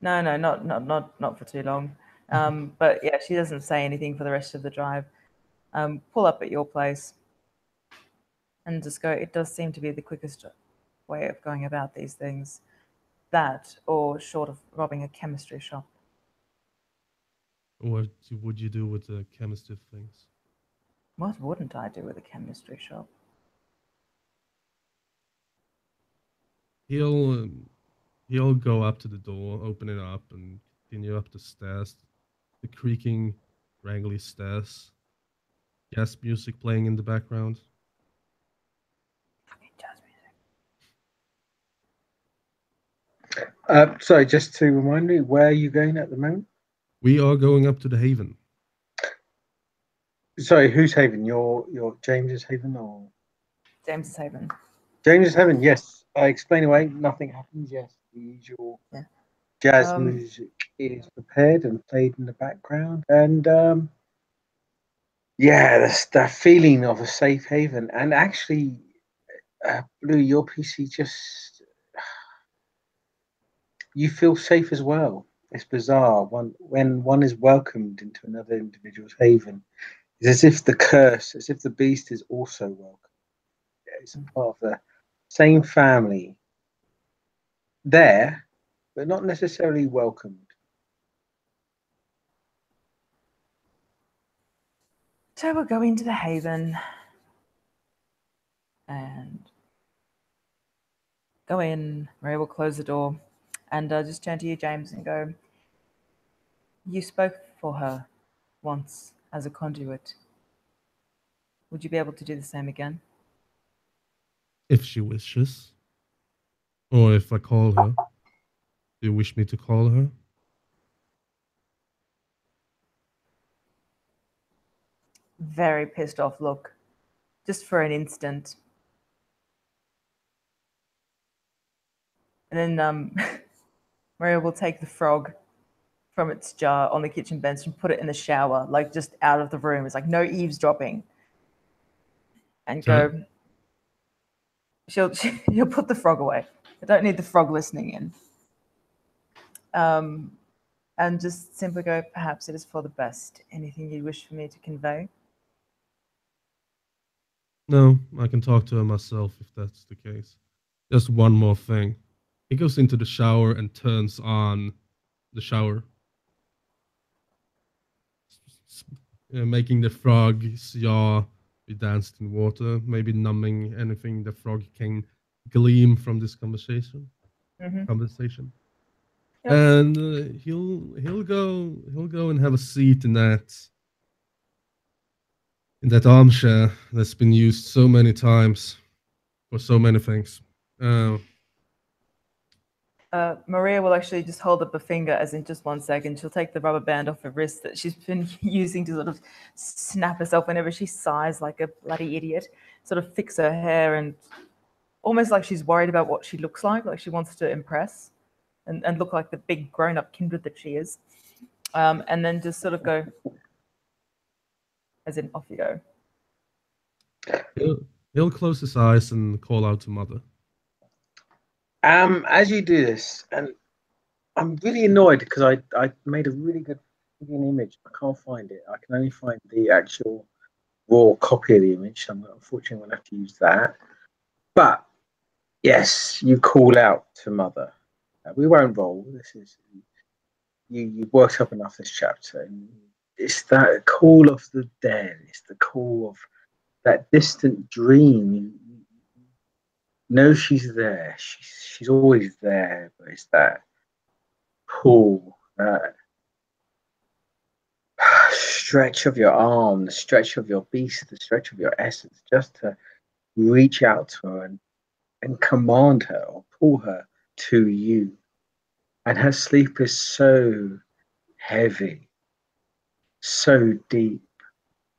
No, not for too long. But yeah, she doesn't say anything for the rest of the drive. Pull up at your place and just go. It does seem to be the quickest way of going about these things. That, or short of robbing a chemistry shop. What would you do with the chemistry things? What wouldn't I do with a chemistry shop? He'll go up to the door, open it up, and continue up the stairs. The creaking, wrangly stairs. Jazz music playing in the background. Fucking jazz music. Sorry, just to remind me, where are you going at the moment? We are going up to the Haven. Sorry, whose Haven? Your James's Haven or James's Haven. James's Haven? Yes. Explain away. Nothing happens. Yes, the usual jazz music is prepared and played in the background, and that's that feeling of a safe haven. And actually, Blue, your PC just you feel safe as well. It's bizarre when one is welcomed into another individual's haven. It's as if the beast is also welcome. It's a part of the same family there, but not necessarily welcomed. So we'll go into the Haven and go in. Maria will close the door and just turn to you, James, and go, you spoke for her once as a conduit. Would you be able to do the same again? If she wishes. Or if I call her. Do you wish me to call her? Very pissed off look, just for an instant. And then Maria will take the frog from its jar on the kitchen bench and put it in the shower, like just out of the room. It's like no eavesdropping. And go, she'll put the frog away. I don't need the frog listening in. And just simply go, perhaps it is for the best. Anything you wish for me to convey? No, I can talk to her myself if that's the case. Just one more thing. He goes into the shower and turns on the shower. Making the frog's jaw be danced in water, maybe numbing anything the frog can glean from this conversation. Conversation. Yep. And he'll go and have a seat in that armchair that's been used so many times for so many things. Maria will actually just hold up a finger, as in just 1 second. She'll take the rubber band off her wrist that she's been using to sort of snap herself whenever she sighs like a bloody idiot, sort of fix her hair, and almost like she's worried about what she looks like she wants to impress and look like the big grown-up kindred that she is. And then just sort of go, as in, off you go. He'll close his eyes and call out to Mother. As you do this, and I'm really annoyed because I made a really good image. I can't find it. I can only find the actual raw copy of the image. So unfortunately, I'm going to have to use that. But yes, you call out to Mother. We won't roll. This is you've worked up enough this chapter. And it's that call of the dead. It's the call of that distant dream. You know she's there. She's always there. But it's that pull, that stretch of your arm, the stretch of your beast, the stretch of your essence, just to reach out to her and command her or pull her to you. And her sleep is so heavy, so deep,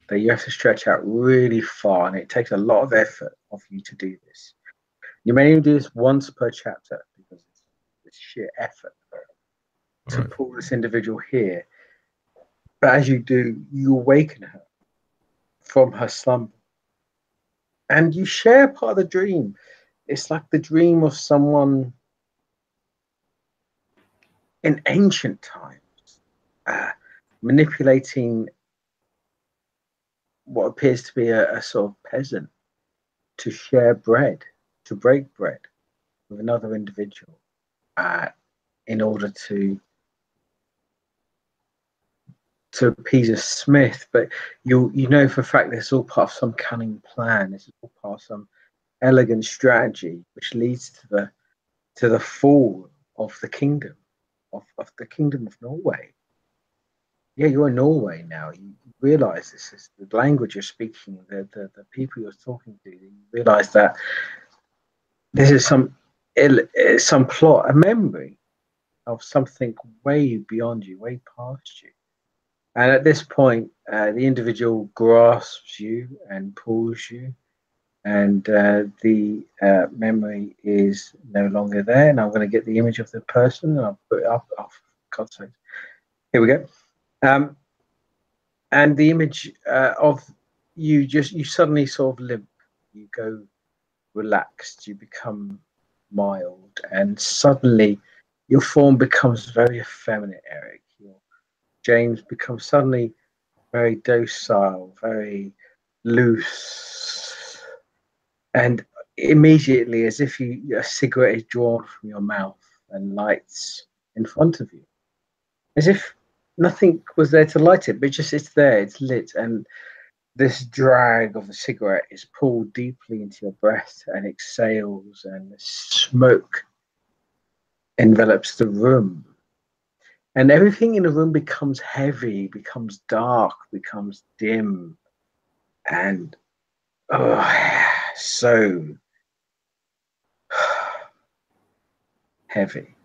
that you have to stretch out really far, and it takes a lot of effort of you to do this. You may even do this once per chapter because it's sheer effort to pull this individual here. But as you do, you awaken her from her slumber. And you share part of the dream. It's like the dream of someone in ancient times, manipulating what appears to be a sort of peasant to share bread, to break bread with another individual in order to appease a Smith. But you know for a fact this is all part of some cunning plan. This is all part of some elegant strategy which leads to the fall of the kingdom of the kingdom of Norway. Yeah, you're in Norway now. You realize this is the language you're speaking, the people you're talking to. You realize that this is some plot, a memory of something way beyond you, way past you. And at this point, the individual grasps you and pulls you, and the memory is no longer there. And I'm going to get the image of the person, and I'll put it up. Oh, for God's sake. Here we go. And the image of you suddenly sort of limp. You go relaxed. You become mild, and suddenly your form becomes very effeminate, Eric. James becomes suddenly very docile, very loose, and immediately, as if a cigarette is drawn from your mouth and lights in front of you, as if nothing was there to light it, but it's there, it's lit, and this drag of the cigarette is pulled deeply into your breath and exhales, and the smoke envelops the room. And everything in the room becomes heavy, becomes dark, becomes dim, and so heavy.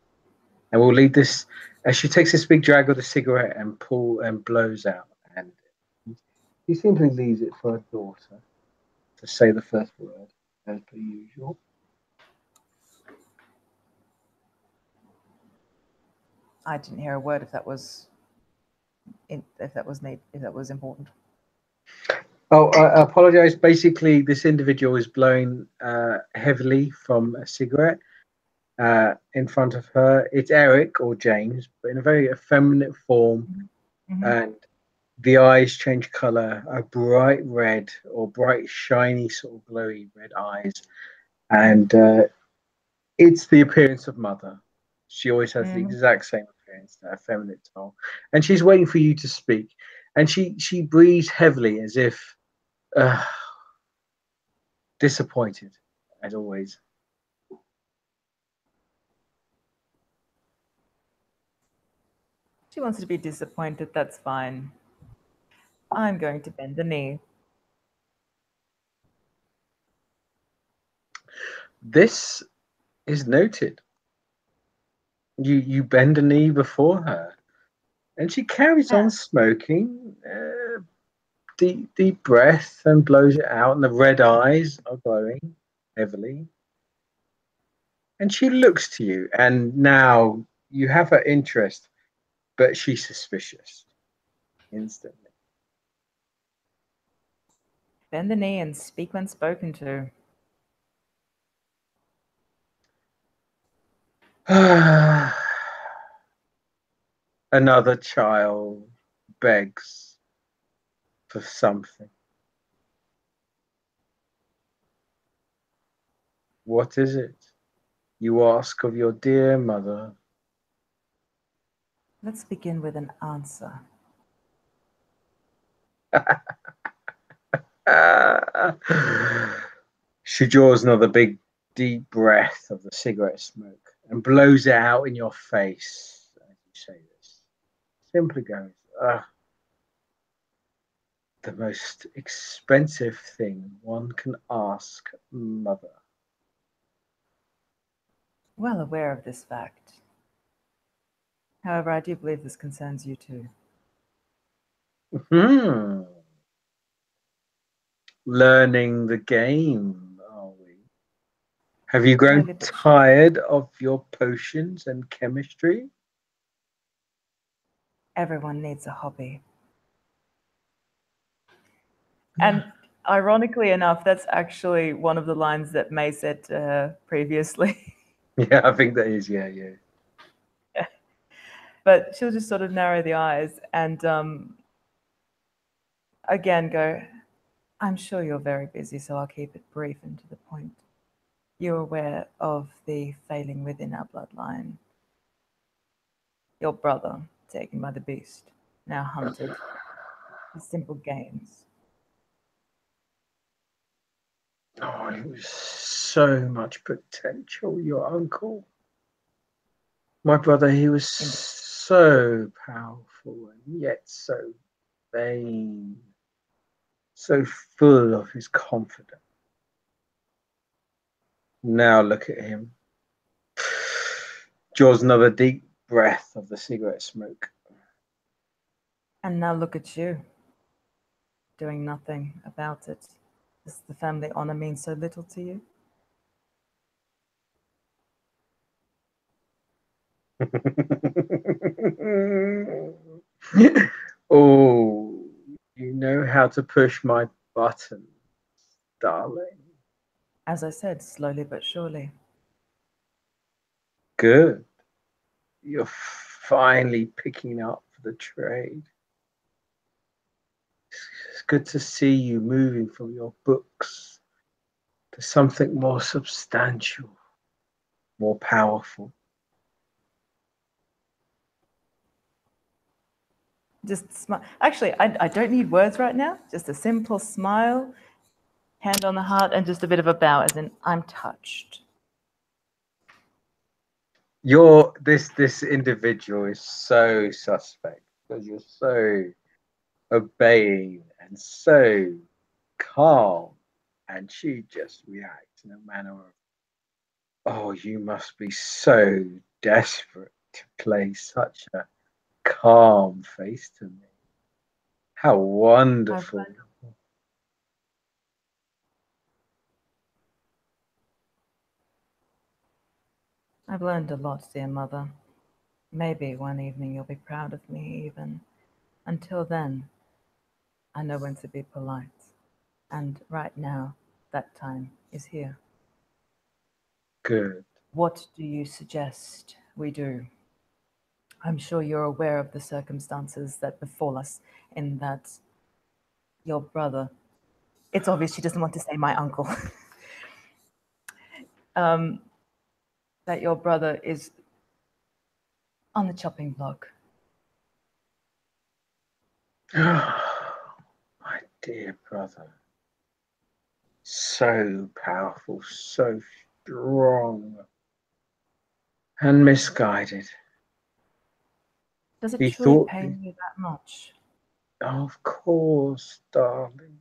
And we'll leave this as she takes this big drag of the cigarette and blows out. And she simply leaves it for her daughter to say the first word, as per usual. I didn't hear a word. If that was important. Oh, I apologize. Basically, this individual is blowing heavily from a cigarette in front of her. It's Eric or James, but in a very effeminate form. Mm-hmm. And the eyes change color, a bright red or bright, shiny, sort of glowy red eyes. And it's the appearance of Mother. She always has the exact same appearance, that effeminate tone. And she's waiting for you to speak. And she breathes heavily as if disappointed, as always. She wants to be disappointed, that's fine. I'm going to bend the knee. This is noted. You bend a knee before her, and she carries on smoking, deep breath, and blows it out, and the red eyes are glowing heavily. And she looks to you, and now you have her interest, but she's suspicious instantly. Bend the knee and speak when spoken to. Another child begs for something. What is it? You ask of your dear mother. Let's begin with an answer. She draws another big, deep breath of the cigarette smoke and blows it out in your face as you say this. Simply goes, the most expensive thing one can ask Mother. Well aware of this fact. However, I do believe this concerns you too. Learning the game, are we? Have you grown tired of your potions and chemistry? Everyone needs a hobby. And ironically enough, that's actually one of the lines that May said to her previously. Yeah, I think that is, yeah. But she'll just sort of narrow the eyes and again go, I'm sure you're very busy, so I'll keep it brief and to the point. You're aware of the failing within our bloodline. Your brother, taken by the beast, now hunted for simple gains. Oh, he was so much potential, your uncle. My brother, he was so powerful and yet so vain, so full of his confidence. Now look at him. Draws another deep breath of the cigarette smoke. And now look at you, doing nothing about it. Does the family honor mean so little to you? Oh, you know how to push my buttons, darling. As I said, slowly but surely. Good. You're finally picking up the trade. It's good to see you moving from your books to something more substantial, more powerful. Just smile. Actually, I don't need words right now. Just a simple smile, hand on the heart, and just a bit of a bow, as in, I'm touched. This individual is so suspect because you're so obeying and so calm, and she just reacts in a manner of, oh, you must be so desperate to play such a calm face to me. How wonderful. I've learned a lot, dear mother. Maybe one evening you'll be proud of me even. Until then, I know when to be polite. And right now, that time is here. Good. What do you suggest we do? I'm sure you're aware of the circumstances that befall us in that your brother, it's obvious she doesn't want to say my uncle, that your brother is on the chopping block. My dear brother. So powerful, so strong, and misguided. Does it He truly thought, pain you that much? of course, darling.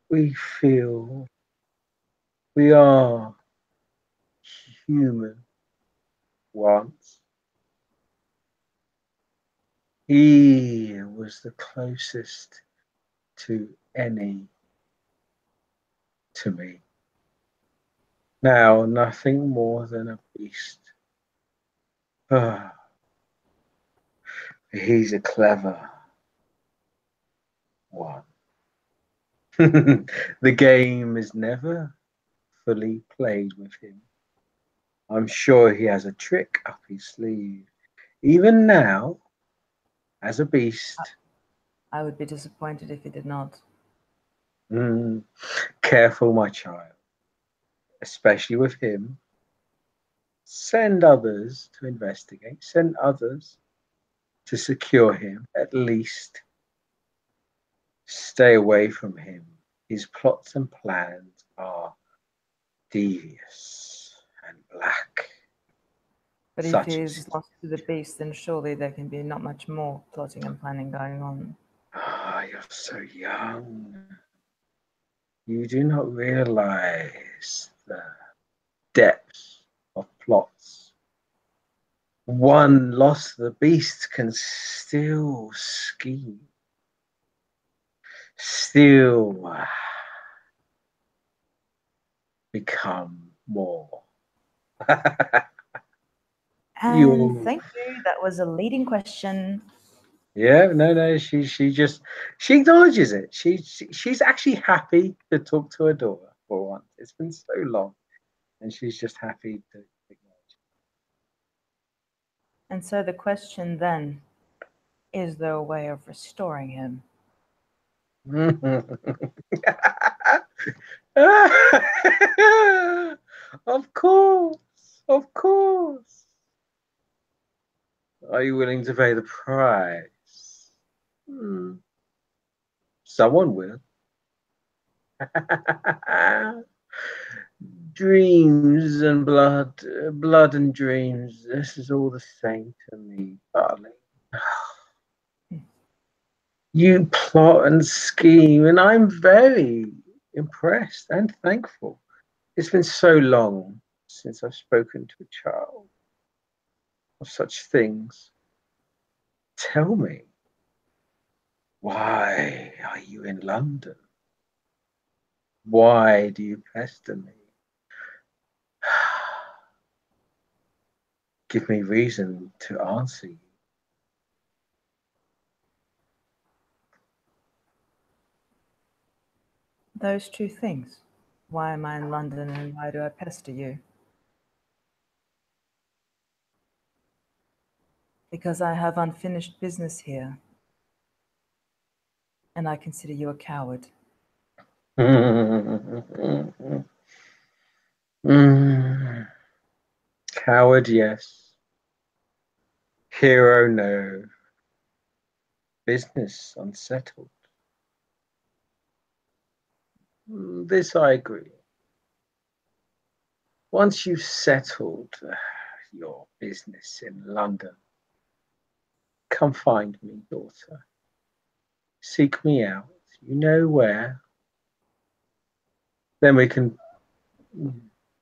We feel we are human once. He was the closest to any to me. Now, nothing more than a beast. Ah, he's a clever one. The game is never fully played with him. I'm sure he has a trick up his sleeve. Even now, as a beast. I would be disappointed if he did not. Careful, my child. Especially with him. Send others to investigate. Send others to secure him. At least stay away from him. His plots and plans are devious and black. But if he is lost to the beast, then surely there can be not much more plotting and planning going on. Ah, you're so young. You do not realize the depths of plots. One lost the beast can still scheme, still become more. And thank you. That was a leading question. Yeah, no. She acknowledges it. She's actually happy to talk to her daughter for once. It's been so long, and she's just happy to acknowledge it. And so the question then, is there a way of restoring him? Of course, of course. Are you willing to pay the price? Someone will. Dreams and blood, blood and dreams. This is all the same to me, darling. You plot and scheme, and I'm very impressed and thankful. It's been so long since I've spoken to a child of such things. Tell me, why are you in London? Why do you pester me? Give me reason to answer you. Those two things. Why am I in London and why do I pester you? Because I have unfinished business here. And I consider you a coward. Coward, yes. Hero, no. Business unsettled. This I agree. Once you've settled your business in London, come find me, daughter. Seek me out. You know where. Then we can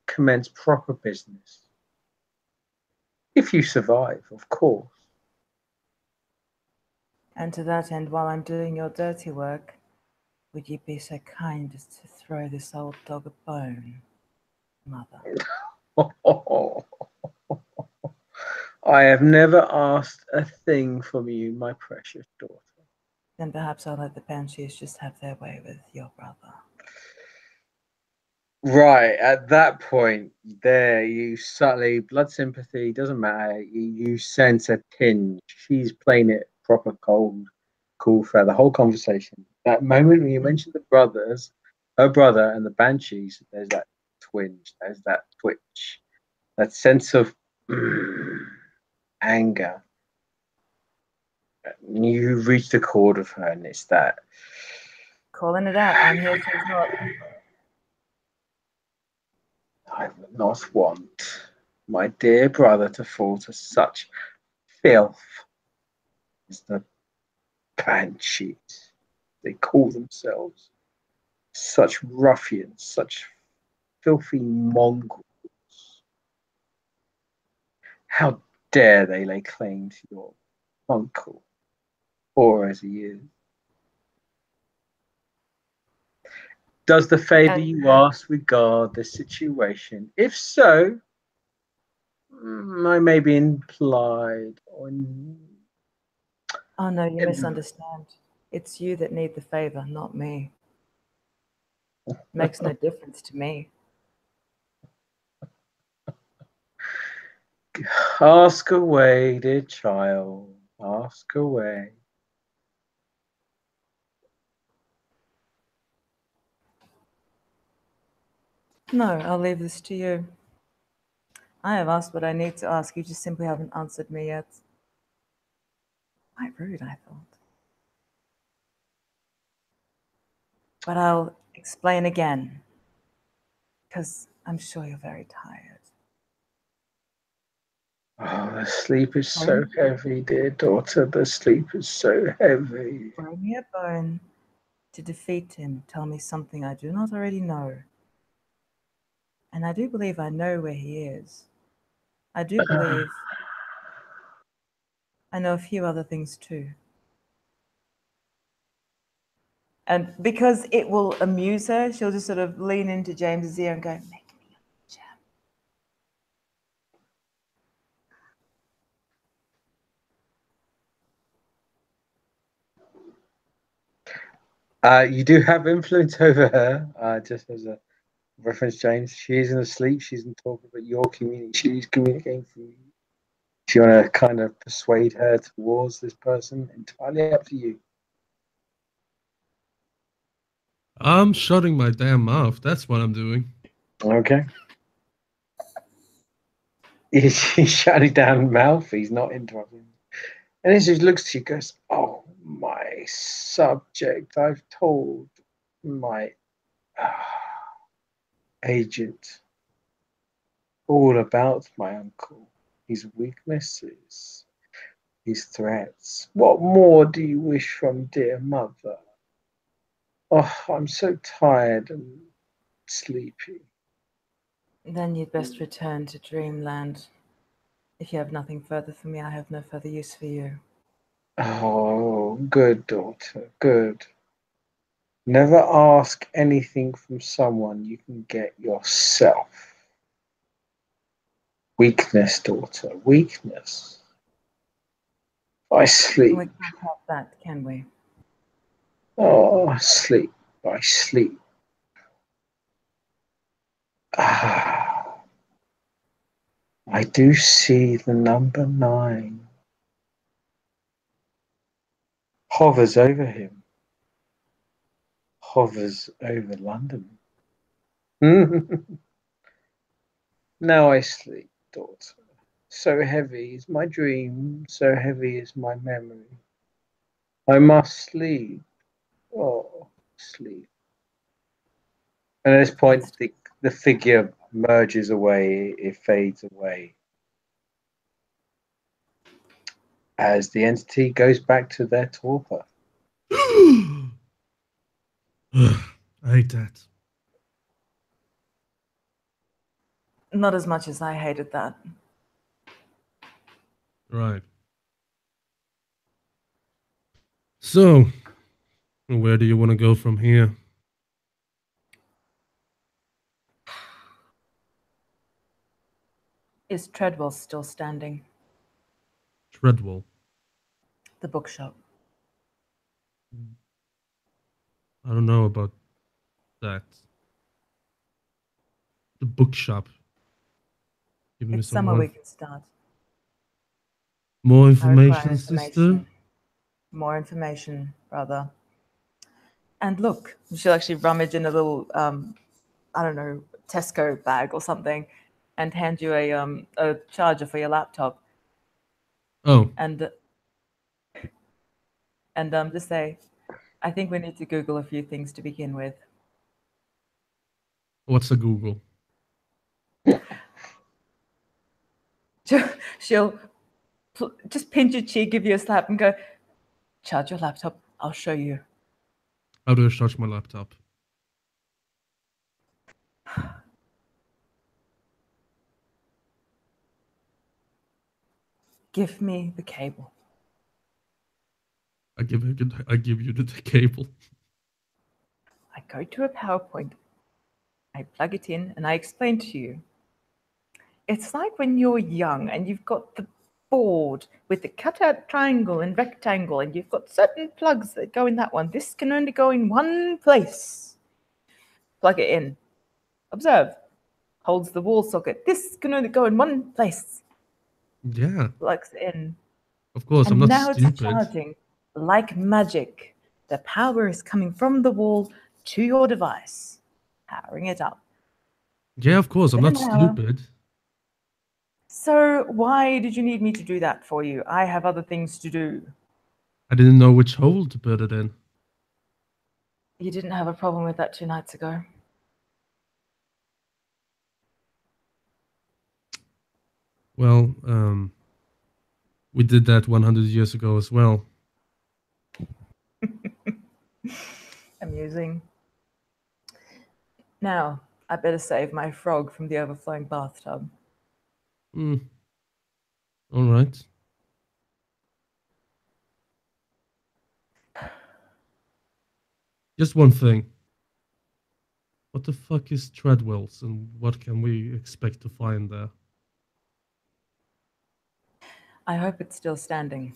commence proper business. If you survive, of course. And to that end, while I'm doing your dirty work, would you be so kind as to throw this old dog a bone, Mother? I have never asked a thing from you, my precious daughter. Then perhaps I'll let the Banshees just have their way with your brother. Right, at that point, there you subtly, blood sympathy, doesn't matter, you sense a tinge. She's playing it proper cold, cool for the whole conversation. That moment when you mentioned the brothers, her brother and the Banshees, there's that twinge, there's that twitch, that sense of anger. You reach the chord of her, and it's that. Calling it out, I'm here to not. I would not want my dear brother to fall to such filth as the Banshees. They call themselves such ruffians, such filthy mongrels. How dare they lay claim to your uncle, poor as he is? Does the favour you ask regard the situation? If so, I may be implied on. Oh no, you misunderstand. It's you that need the favour, not me. Makes no difference to me. Ask away, dear child. Ask away. No, I'll leave this to you. I have asked what I need to ask. You just simply haven't answered me yet. Quite rude, I thought. But I'll explain again, because I'm sure you're very tired. Oh, the sleep is so heavy, dear daughter. The sleep is so heavy. Throw me a bone. To defeat him, tell me something I do not already know. And I do believe I know where he is. I do believe I know a few other things too. And because it will amuse her, she'll just sort of lean into James's ear and go, make me a jam. You do have influence over her, just as a reference, James. She isn't asleep. She isn't talking, but you're communicating. She's communicating through you. Do you want to kind of persuade her towards this person? Entirely up to you. I'm shutting my damn mouth. That's what I'm doing. Okay. He's shutting down mouth. He's not interrupting. And as he looks at you, goes, "Oh, my subject. I've told my agent all about my uncle, his weaknesses, his threats. What more do you wish from dear mother? Oh, I'm so tired and sleepy." Then you'd best return to Dreamland. If you have nothing further for me, I have no further use for you. Oh, good daughter, good. Never ask anything from someone you can get yourself. Weakness, daughter, weakness. I sleep. We can't have that, can we? Oh, sleep. I sleep. Ah, I do see the number 9 hovers over him, hovers over London. Now I sleep, daughter. So heavy is my dream, so heavy is my memory. I must sleep. Oh, sleep. And at this point, the figure merges away, it fades away. As the entity goes back to their torpor. I hate that. Not as much as I hated that. Right. So, where do you want to go from here? Is Treadwell still standing? Treadwell. The bookshop. I don't know about that. The bookshop. Give me It's some somewhere we can start. more I information, require sister. information. More information, brother. And look, she'll actually rummage in a little, I don't know, Tesco bag or something, and hand you a charger for your laptop. Oh, And just say, I think we need to Google a few things to begin with. what's a Google? She'll just pinch your cheek, give you a slap, and go, charge your laptop. I'll show you. How do I charge my laptop? Give me the cable. I give you the cable. I go to a PowerPoint. I plug it in, and I explain to you. It's like when you're young and you've got the board with the cutout triangle and rectangle, and you've got certain plugs that go in that one. This can only go in one place. Plug it in. Observe. Holds the wall socket. This can only go in one place. Yeah, Plugs in. of course. I'm And not now it's stupid. charging like magic. The power is coming from the wall to your device, powering it up. Yeah, of course. I'm In not an hour. stupid. So why did you need me to do that for you? I have other things to do. I didn't know which hole to put it in. You didn't have a problem with that 2 nights ago. Well, we did that 100 years ago as well. Amusing. Now, I better save my frog from the overflowing bathtub. Hmm. All right. Just one thing. What the fuck is Treadwell's and what can we expect to find there? I hope it's still standing.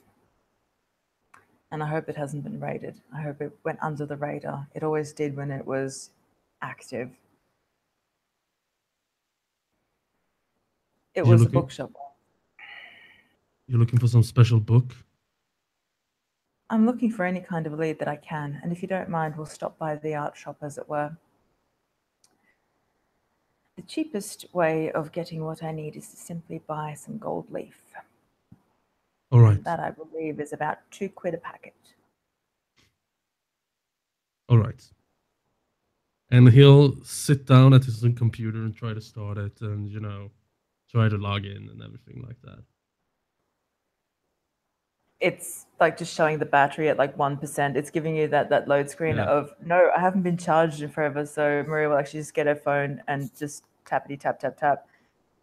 And I hope it hasn't been raided. I hope it went under the radar. It always did when it was active. It Did you was a look at- bookshop. You're looking for some special book? I'm looking for any kind of lead that I can, and if you don't mind, we'll stop by the art shop, as it were. The cheapest way of getting what I need is to simply buy some gold leaf. All right. That, I believe, is about £2 a packet. All right. And he'll sit down at his computer and try to start it and, try to log in and everything like that. It's like just showing the battery at like 1%. It's giving you that load screen Yeah. of, no, I haven't been charged in forever. So Maria will actually just get her phone and just tappity tap, tap, tap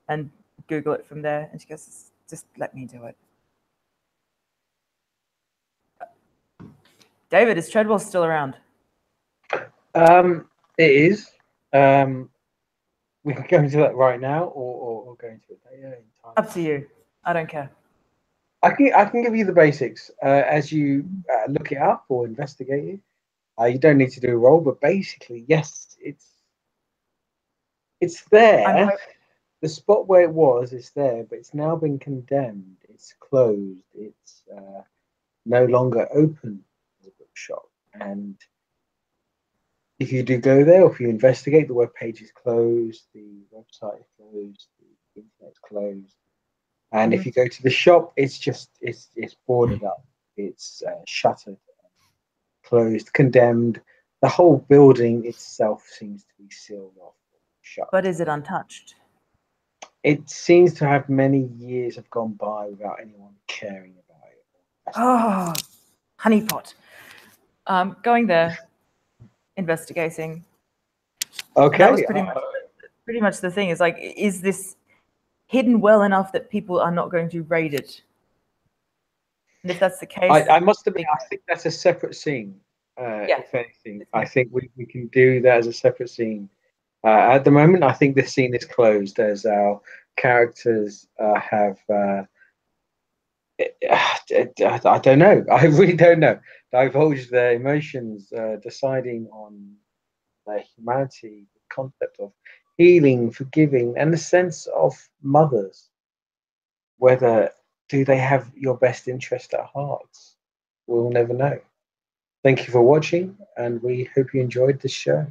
and Google it from there. And she goes, just let me do it. David, is Treadwell still around? It is. We can go into that right now, or go into it later in time. Up to you. I don't care. I can give you the basics as you look it up or investigate it. You don't need to do a roll, but basically, yes, it's there. The spot where it was is there, but it's now been condemned. It's closed. It's no longer open as a bookshop. And if you do go there, or if you investigate, the web page is closed, the website is closed, the internet's closed. And if you go to the shop, it's boarded up, it's shuttered, closed, condemned. The whole building itself seems to be sealed off, shut. But is it untouched? It seems to have many years have gone by without anyone caring about it. Oh, honeypot. Going there, investigating. Okay. That was pretty much the thing. Is like, is this hidden well enough that people are not going to raid it? And if that's the case, I must admit, I think that's a separate scene. If anything, I think we can do that as a separate scene. At the moment, I think this scene is closed as our characters have. I don't know. I really don't know. Divulge their emotions, deciding on their humanity, the concept of healing, forgiving, and the sense of mothers. Whether do they have your best interest at heart? We'll never know. Thank you for watching, and we hope you enjoyed this show.